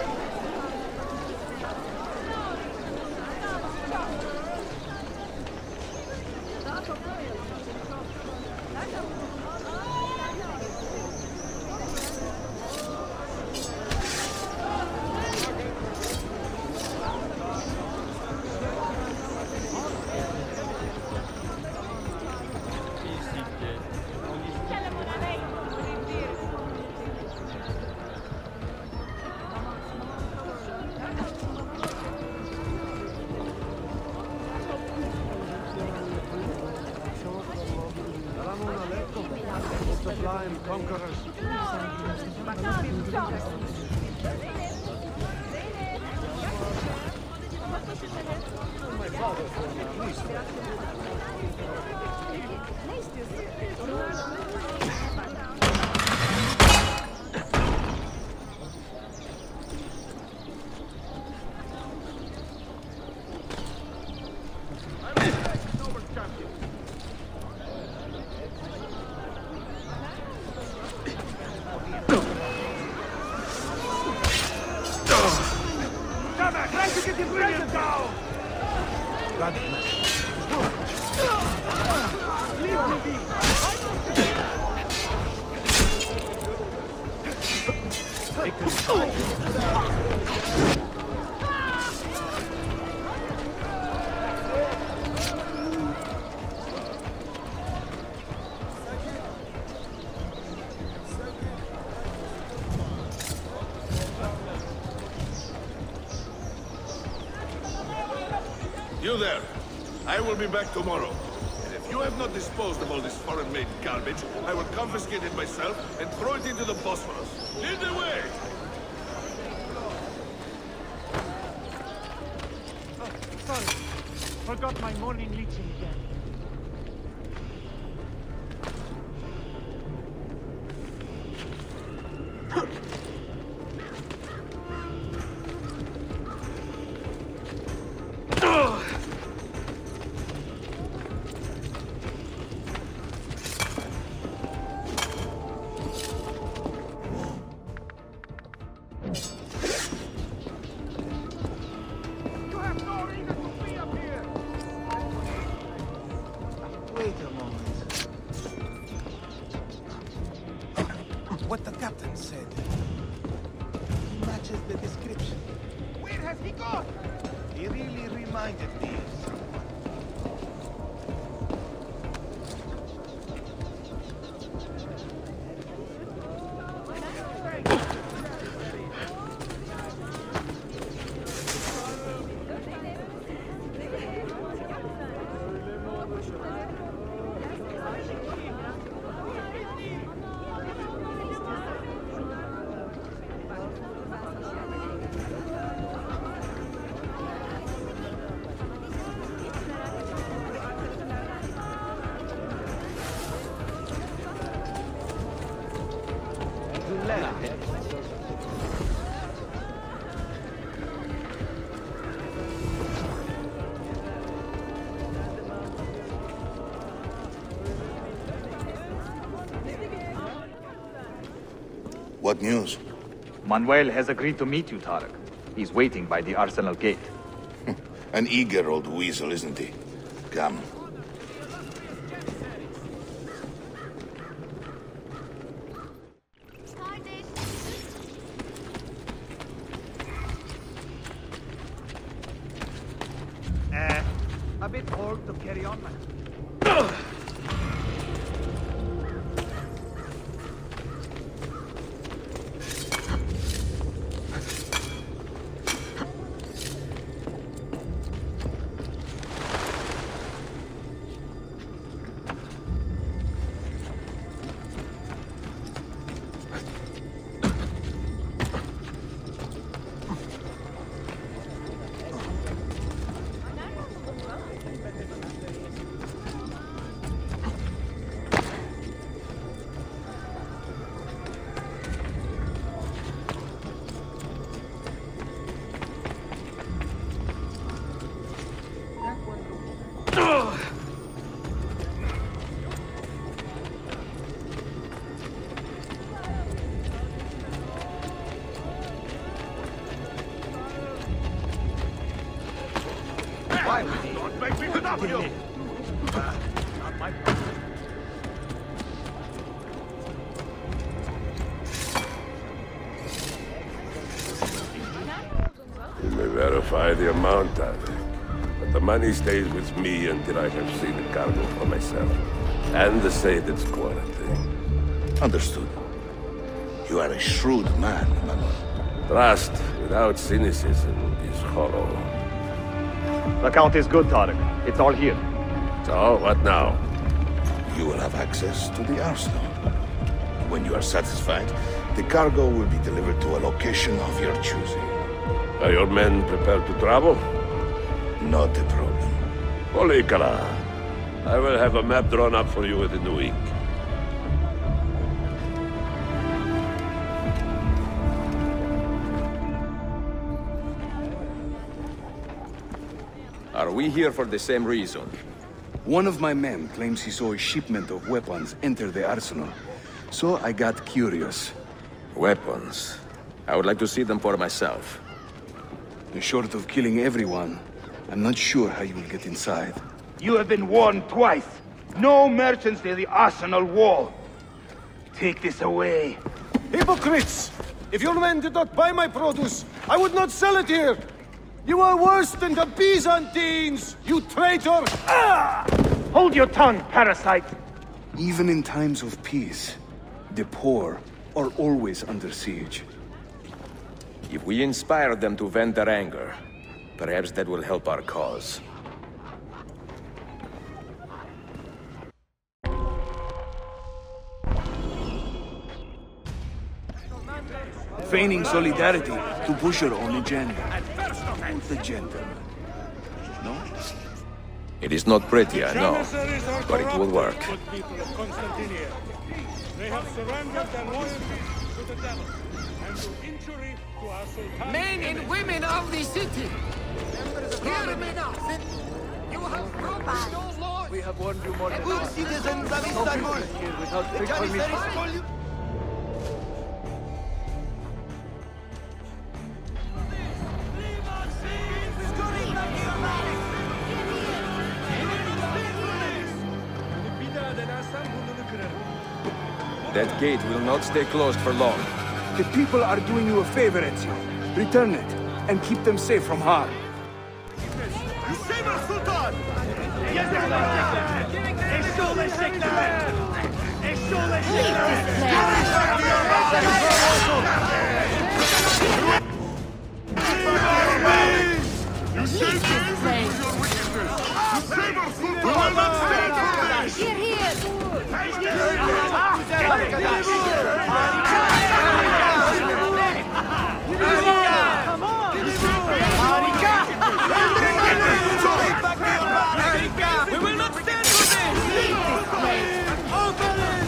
You there. I will be back tomorrow. And if you have not disposed of all this foreign-made garbage, I will confiscate it myself and throw it into the Bosphorus. Lead the way! Oh, sorry. Forgot my morning leeching again. What the captain said. He matches the description. Where has he gone? He really reminded me of something. What news? Manuel has agreed to meet you, Tarek. He's waiting by the arsenal gate. An eager old weasel, isn't he? Come. Carry on, man. Don't make me stop you! Not my problem. You may verify the amount, Tyler. But the money stays with me until I have seen the cargo for myself. And the said its quality. Understood. You are a shrewd man, Manuel. Trust without cynicism is hollow. The count is good, Tarek. It's all here. So, what now? You will have access to the arsenal. When you are satisfied, the cargo will be delivered to a location of your choosing. Are your men prepared to travel? Not a problem. Polikala, I will have a map drawn up for you within the week. Are we here for the same reason? One of my men claims he saw a shipment of weapons enter the arsenal. So I got curious. Weapons? I would like to see them for myself. Short of killing everyone, I'm not sure how you will get inside. You have been warned twice. No merchants near the arsenal wall. Take this away. Hypocrites! If your men did not buy my produce, I would not sell it here! You are worse than the Byzantines, you traitor! Ah! Hold your tongue, parasite! Even in times of peace, the poor are always under siege. If we inspire them to vent their anger, perhaps that will help our cause. Feigning solidarity to push your own agenda. The gentleman. No? It is not pretty, I know, but it will work. They have surrendered their loyalty to the devil and to injury to our sultan. Men and women of the city, hear me now. You have broken no laws. We have warned you more than good citizens of Istanbul. The Janissaries call you. That gate will not stay closed for long. The people are doing you a favor, Ezio. Return it, and keep them safe from harm. Save us, Sultan! You saved this place! Save us, Sultan! We will not stand for this! Here! We will not stand for this! Open it!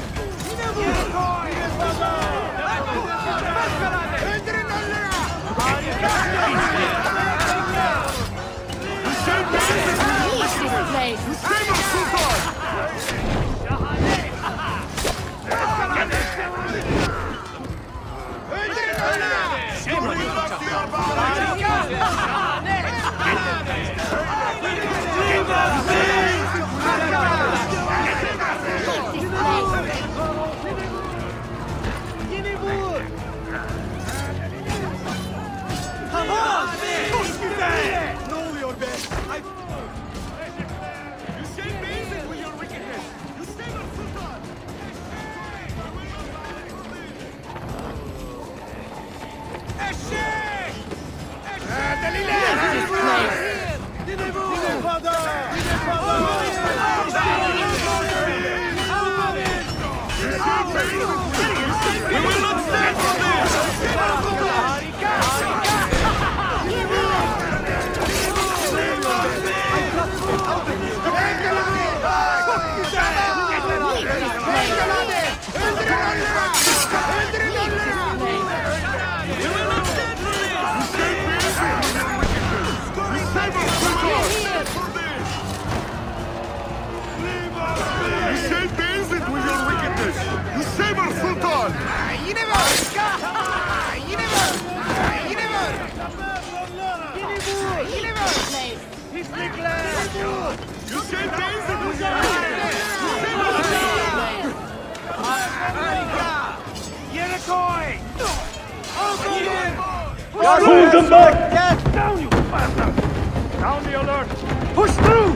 Pull them back! Yes! Down, you bastard! Sound the alert! Push through!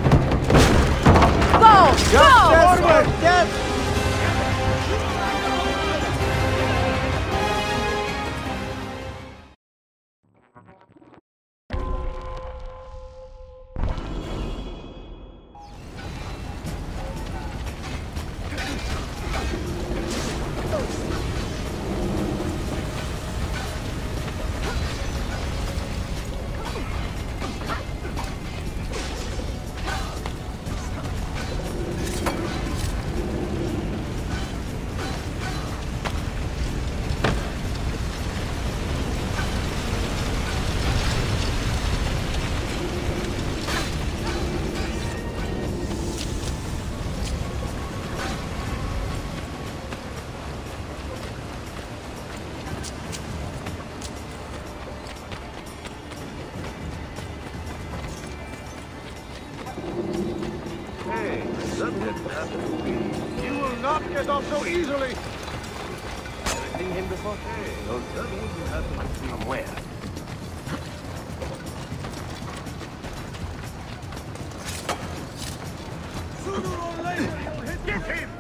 Go! Yes, Go! yes, yes! You will not get off so easily! Seen him before? Hey, old From where? Sooner or later, you'll hit Get him!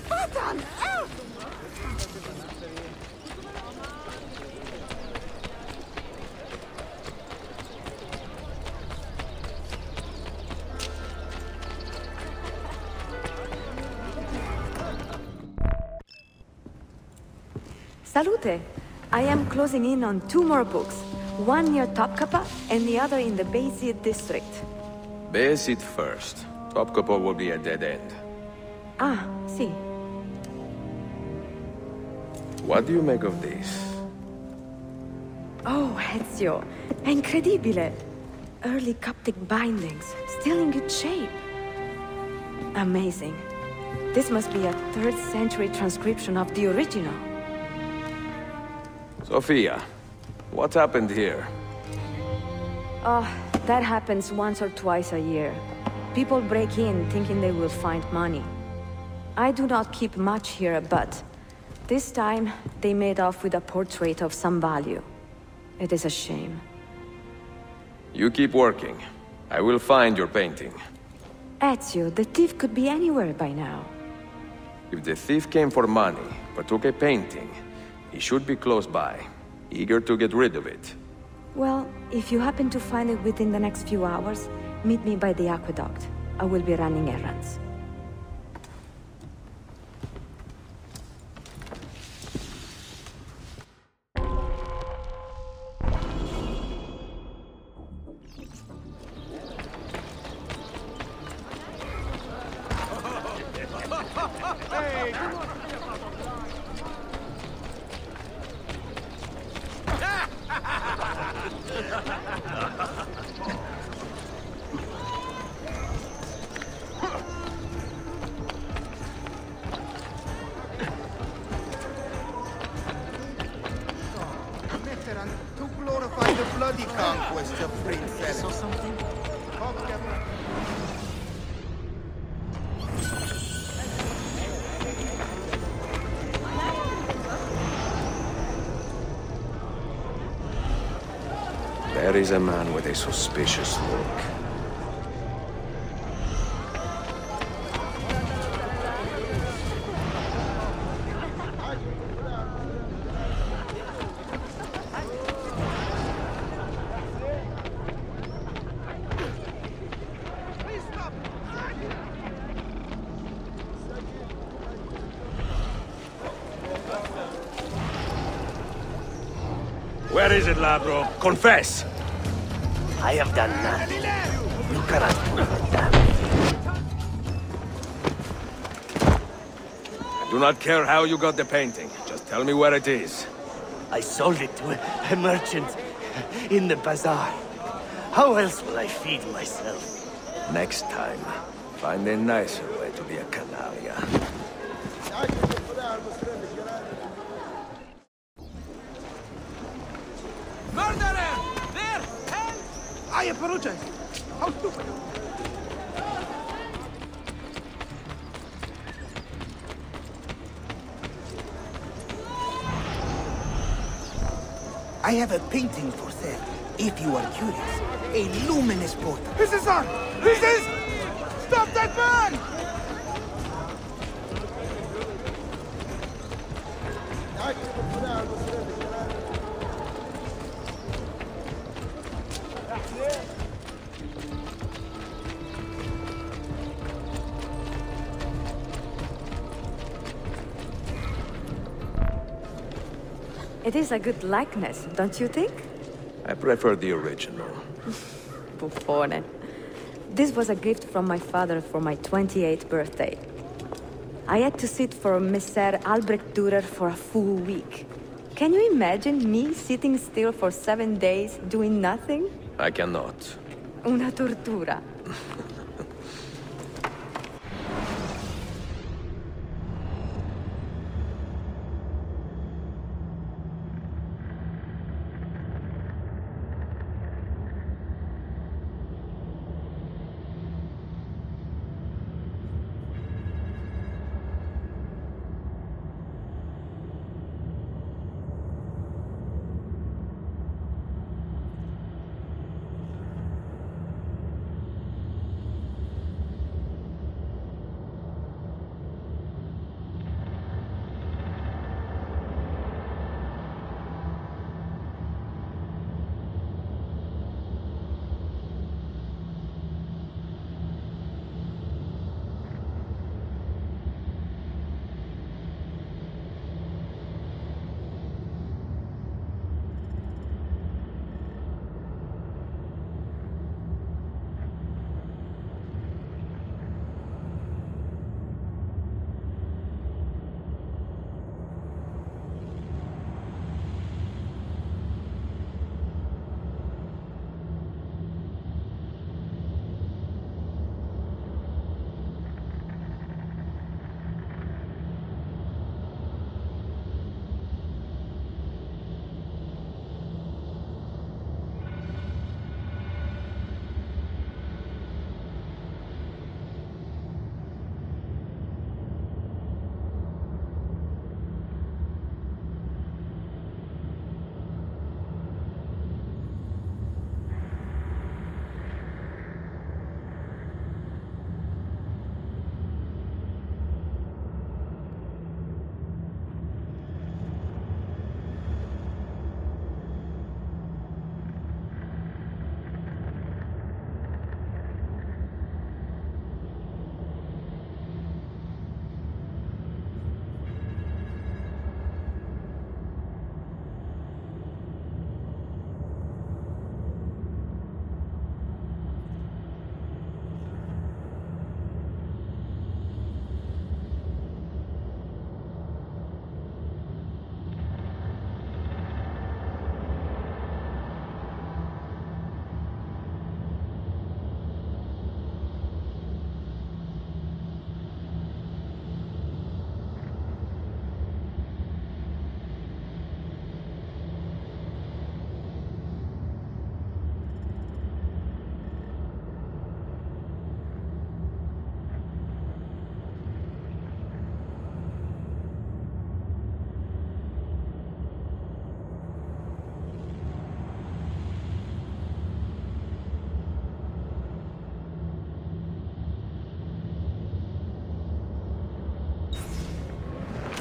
What on earth? Salute! I am closing in on 2 more books. One near Topkapı and the other in the Bayezid district. Bayezid first. Topkapı will be a dead end. Ah, see. What do you make of this? Oh, Ezio. Incredibile. Early Coptic bindings, still in good shape. Amazing. This must be a 3rd century transcription of the original. Sophia, what happened here? That happens once or twice a year. People break in thinking they will find money. I do not keep much here, but this time they made off with a portrait of some value. It is a shame. You keep working. I will find your painting. Ezio, the thief could be anywhere by now. If the thief came for money, but took a painting, he should be close by, eager to get rid of it. Well, if you happen to find it within the next few hours, meet me by the aqueduct. I will be running errands. To glorify the bloody conquest of Prince or something? There is a man with a suspicious look. Where is it, Labro? Confess! I have done nothing. You cannot prove a damn thing. I do not care how you got the painting. Just tell me where it is. I sold it to a merchant in the bazaar. How else will I feed myself? Next time, find a nicer way to be a canaglia. Murderer! There! Help! I apologize. How stupid. I have a painting for sale, if you are curious. A luminous portrait. This is art! This is... Stop that man! It is a good likeness, don't you think? I prefer the original. Buffone. This was a gift from my father for my 28th birthday. I had to sit for Messer Albrecht Dürer for a full week. Can you imagine me sitting still for 7 days, doing nothing? I cannot. Una tortura.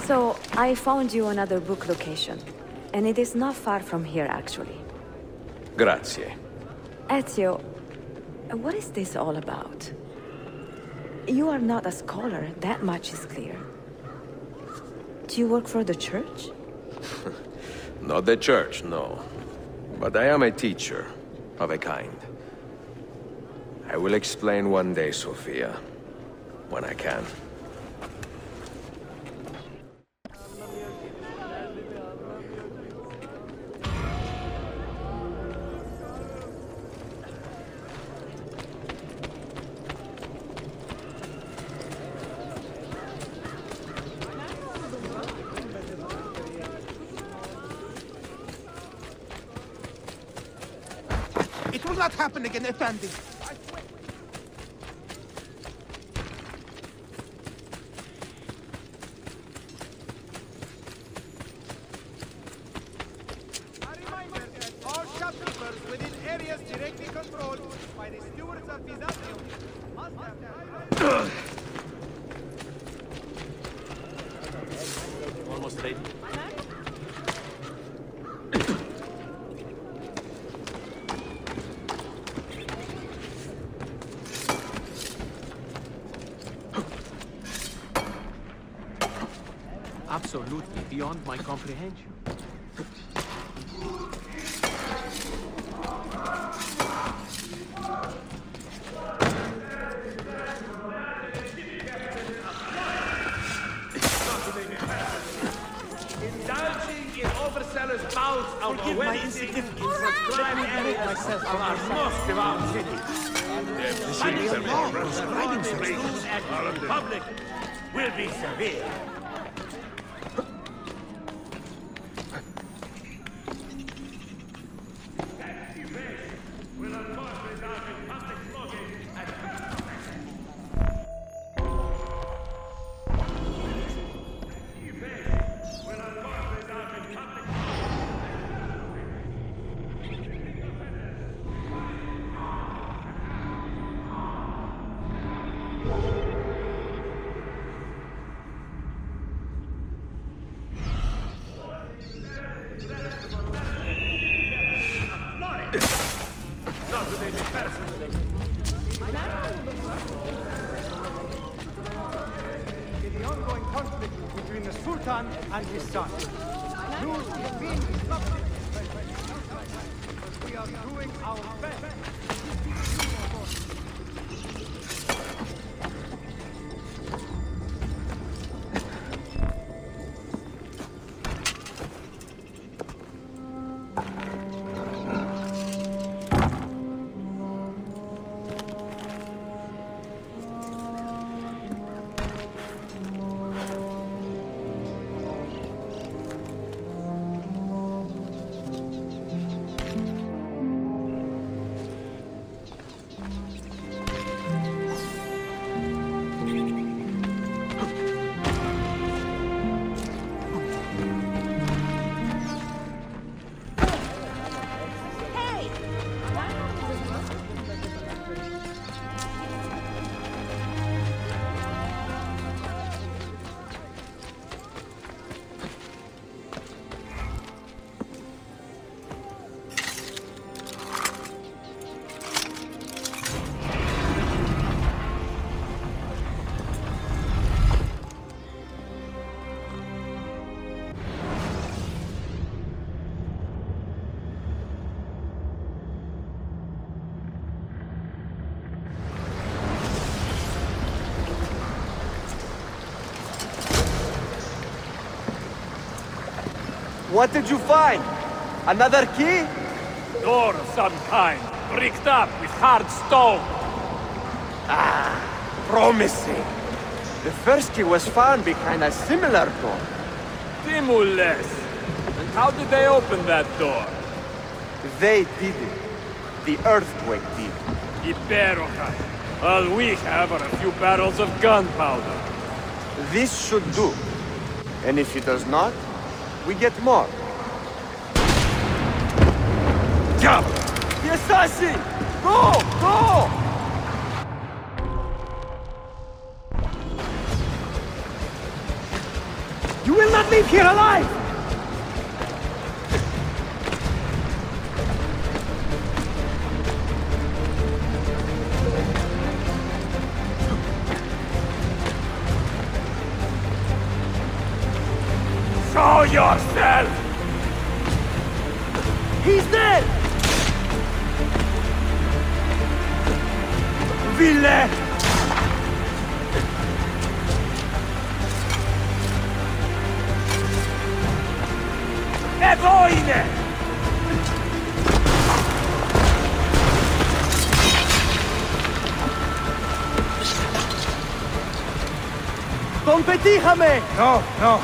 So, I found you another book location. And it is not far from here, actually. Grazie. Ezio, what is this all about? You are not a scholar, that much is clear. Do you work for the church? Not the church, no. But I am a teacher, of a kind. I will explain one day, Sophia. When I can. It will not happen again, Effendi. A reminder, all shopkeepers within areas directly controlled by the stewards of Byzantium must have... Almost late. Absolutely beyond my comprehension. Indulging in oversellers' bouts of awakening in prescribed areas of our most devout city. Punishment for prescribing such acts in public will be severe. In the ongoing conflict between the Sultan and his son. News is being disrupted. But we are doing our best. What did you find? Another key? Door of some kind, bricked up with hard stone. Ah, promising. The first key was found behind a similar door. Timules. And how did they open that door? They did it. The earthquake did. Iberokai. All we have are a few barrels of gunpowder. This should do. And if it does not, we get more. Jump! The assassin! Go! Go! You will leave here alive! Show yourself! He's dead! Ville! E voine! Don Petijame! No, no.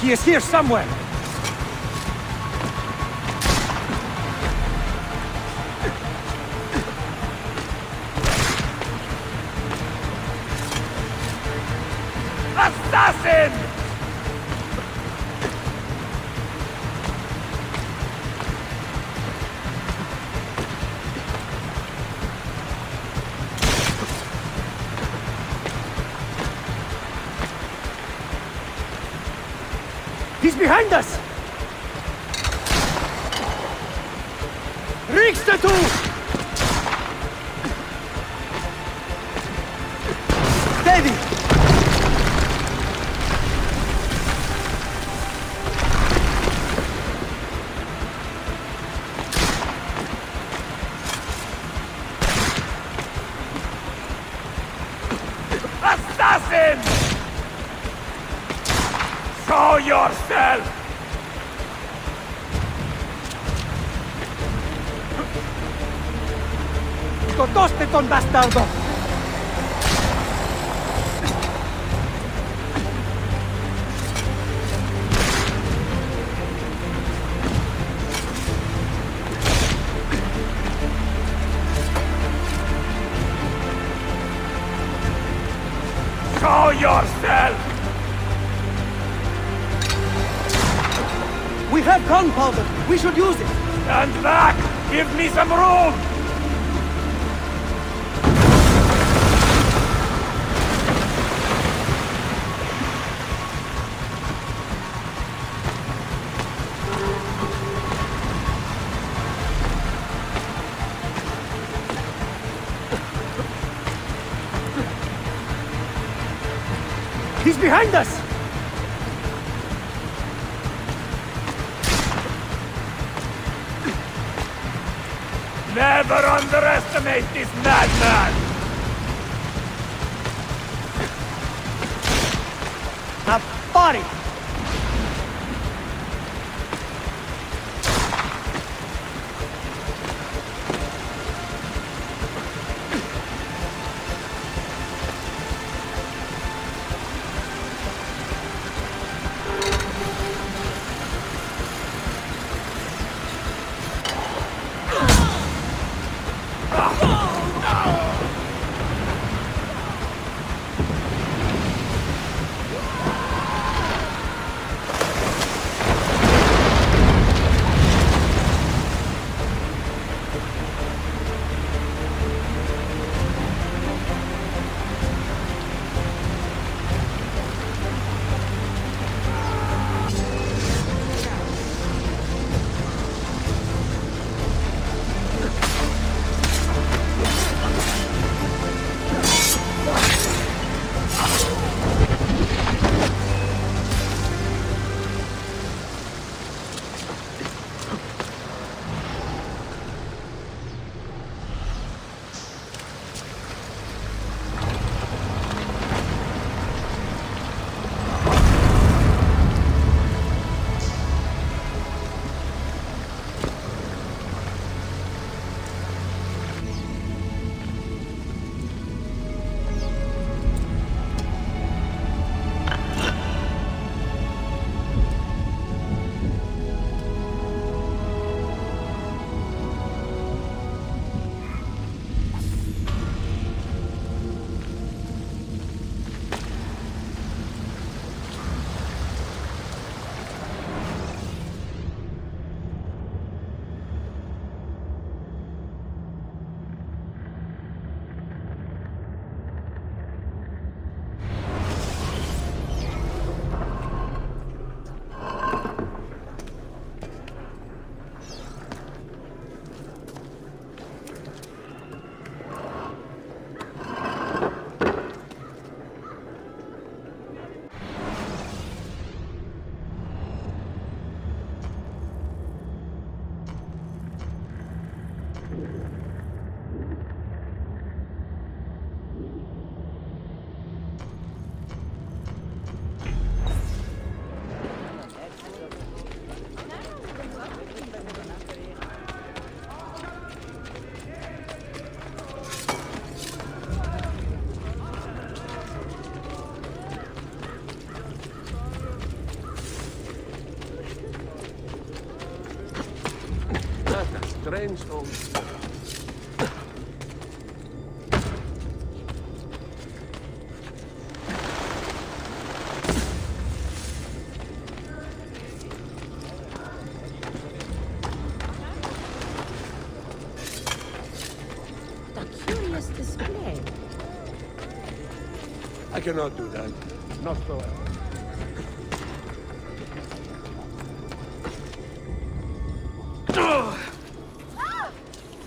He is here somewhere. Assassin! He's behind us! Riksdatu! Steady! Assassin! Show yourself! ¡Totoste, ton bastardo! Show yourself! We have gunpowder! We should use it! Stand back! Give me some room! He's behind us! Never underestimate this madman! A body! rhinestones. Display. I cannot do that. Not so well.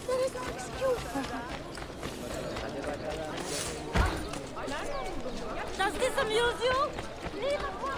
There is no excuse for her. Does this amuse you? Leave at once.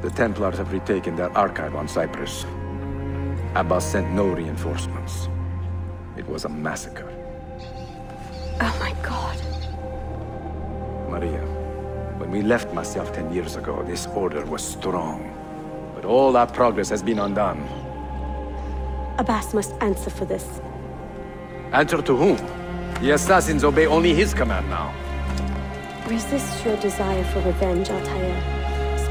The Templars have retaken their archive on Cyprus. Abbas sent no reinforcements. It was a massacre. Oh my god. Maria, when we left Masyaf 10 years ago, this order was strong. But all our progress has been undone. Abbas must answer for this. Answer to whom? The assassins obey only his command now. Resist your desire for revenge, Altair.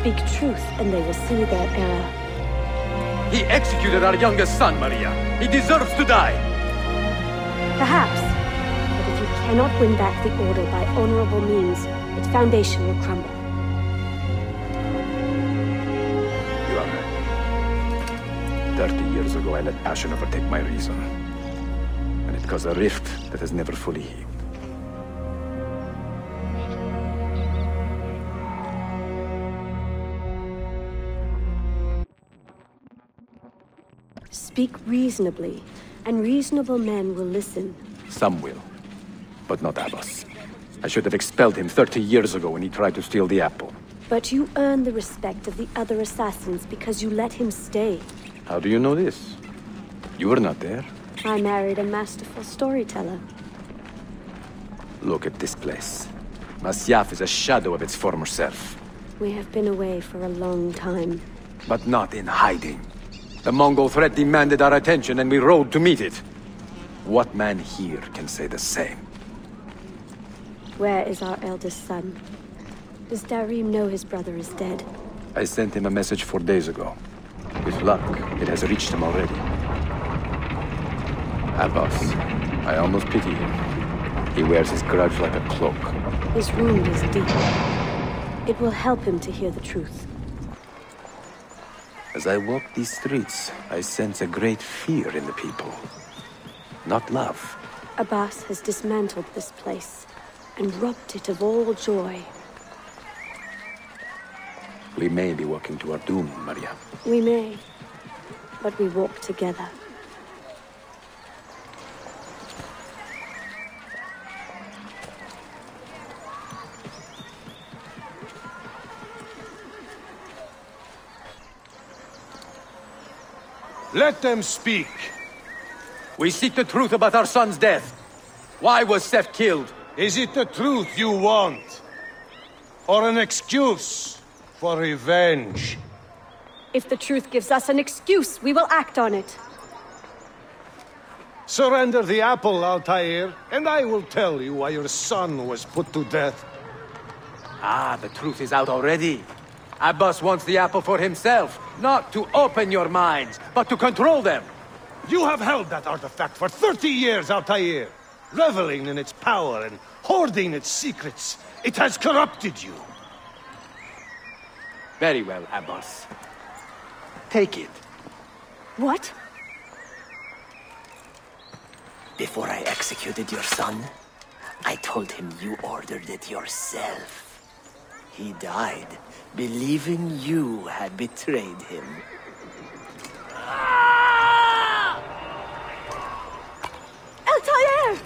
Speak truth, and they will see their error. He executed our youngest son, Maria. He deserves to die. Perhaps. But if you cannot win back the Order by honorable means, its foundation will crumble. You are right. 30 years ago, I let passion overtake my reason. And it caused a rift that has never fully healed. Speak reasonably, and reasonable men will listen. Some will, but not Abbas. I should have expelled him 30 years ago when he tried to steal the apple. But you earned the respect of the other assassins because you let him stay. How do you know this? You were not there. I married a masterful storyteller. Look at this place. Masyaf is a shadow of its former self. We have been away for a long time. But not in hiding. The Mongol threat demanded our attention and we rode to meet it. What man here can say the same? Where is our eldest son? Does Darim know his brother is dead? I sent him a message 4 days ago. With luck, it has reached him already. Abbas, I almost pity him. He wears his grudge like a cloak. His wound is deep. It will help him to hear the truth. As I walk these streets, I sense a great fear in the people. Not love. Abbas has dismantled this place and robbed it of all joy. We may be walking to our doom, Maria. We may, but we walk together. Let them speak. We seek the truth about our son's death. Why was Seth killed? Is it the truth you want? Or an excuse for revenge? If the truth gives us an excuse, we will act on it. Surrender the apple, Altair, and I will tell you why your son was put to death. Ah, the truth is out already. Abbas wants the apple for himself, not to open your minds, but to control them. You have held that artifact for 30 years, Altair, reveling in its power and hoarding its secrets. It has corrupted you. Very well, Abbas. Take it. What? Before I executed your son, I told him you ordered it yourself. He died, believing you had betrayed him. Altair!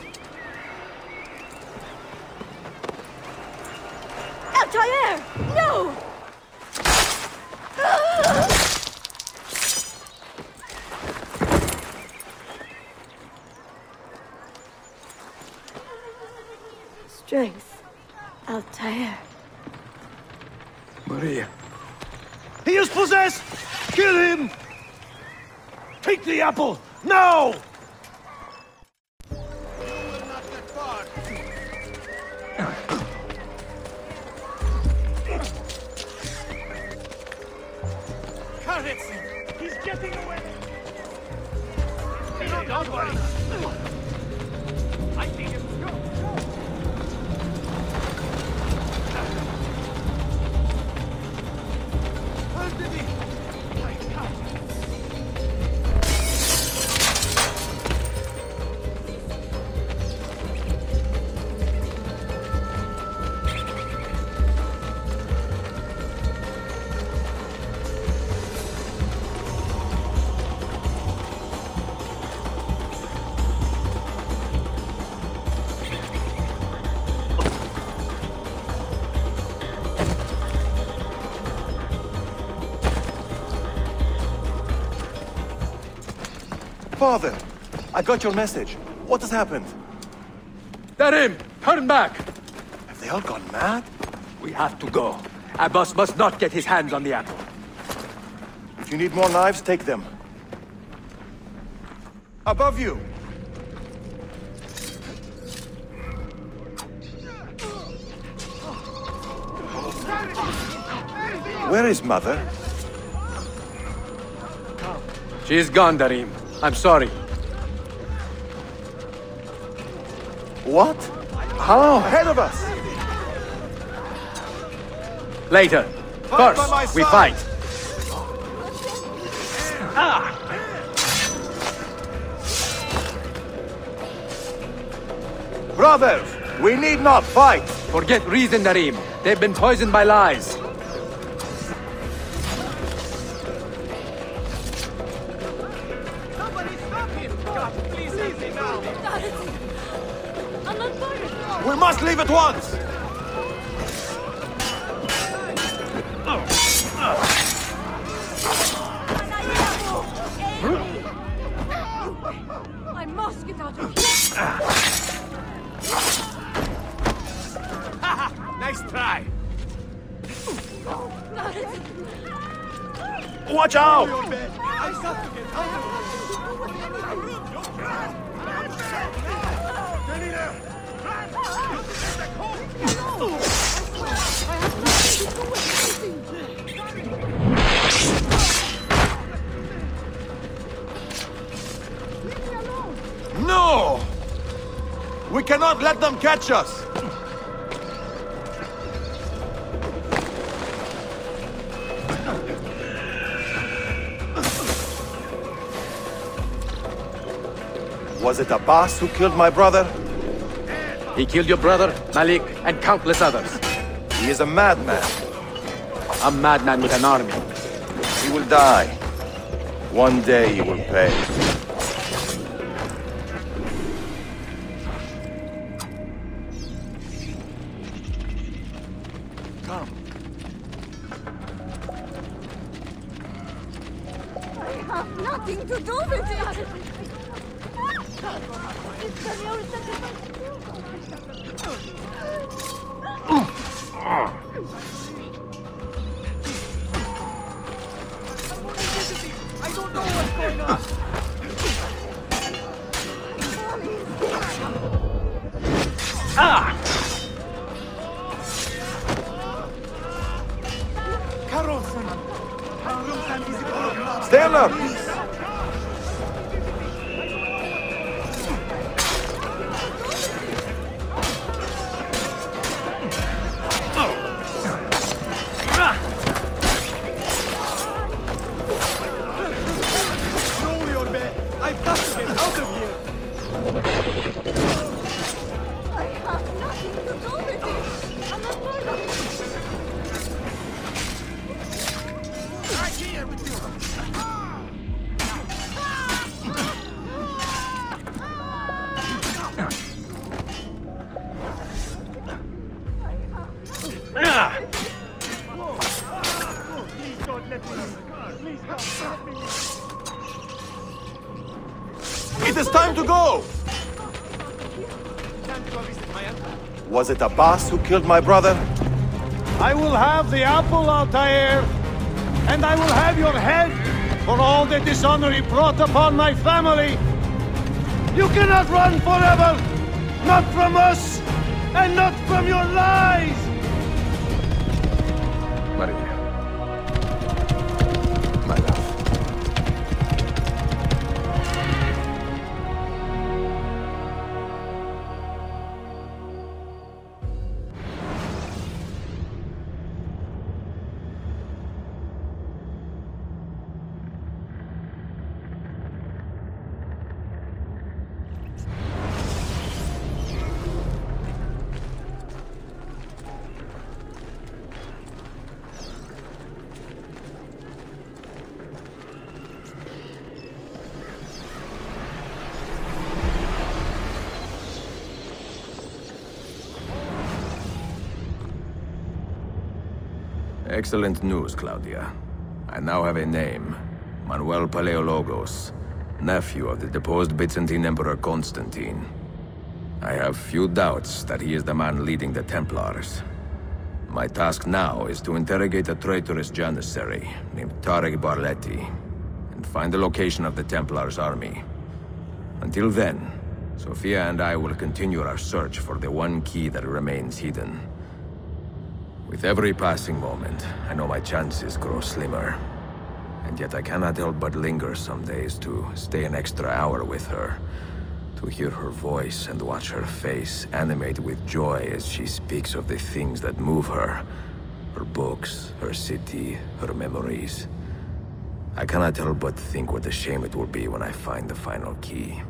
Altair! No! Strength. Altair. Maria. He is possessed! Kill him! Take the apple! Now! He's getting away! Don't worry. I think it's go. Father, I got your message. What has happened? Darim, turn back! Have they all gone mad? We have to go. Abbas must not get his hands on the apple. If you need more knives, take them. Above you! Where is Mother? She's gone, Darim. I'm sorry. What? How? Ahead of us! Later. Fight by my First, we side. fight. Brothers, we need not fight! Forget reason, Darim. They've been poisoned by lies. We must leave at once! I must get out of here! Nice try! Watch out! No! We cannot let them catch us! Was it Abbas who killed my brother? He killed your brother, Malik, and countless others. He is a madman. A madman with an army. He will die. One day he will pay. Come. I have nothing to do with it! I don't know what's going on! Stand up! I have It is time to go! Was it Abbas who killed my brother? I will have the apple, Altair, and I will have your head for all the dishonor he brought upon my family. You cannot run forever! Not from us, and not from your lies! Maria. My love. Excellent news, Claudia. I now have a name. Manuel Paleologos, nephew of the deposed Byzantine Emperor Constantine. I have few doubts that he is the man leading the Templars. My task now is to interrogate a traitorous janissary named Tarek Barletti and find the location of the Templars' army. Until then, Sophia and I will continue our search for the one key that remains hidden. With every passing moment, I know my chances grow slimmer. And yet I cannot help but linger some days to stay an extra hour with her. To hear her voice and watch her face animate with joy as she speaks of the things that move her. Her books, her city, her memories. I cannot help but think what a shame it will be when I find the final key.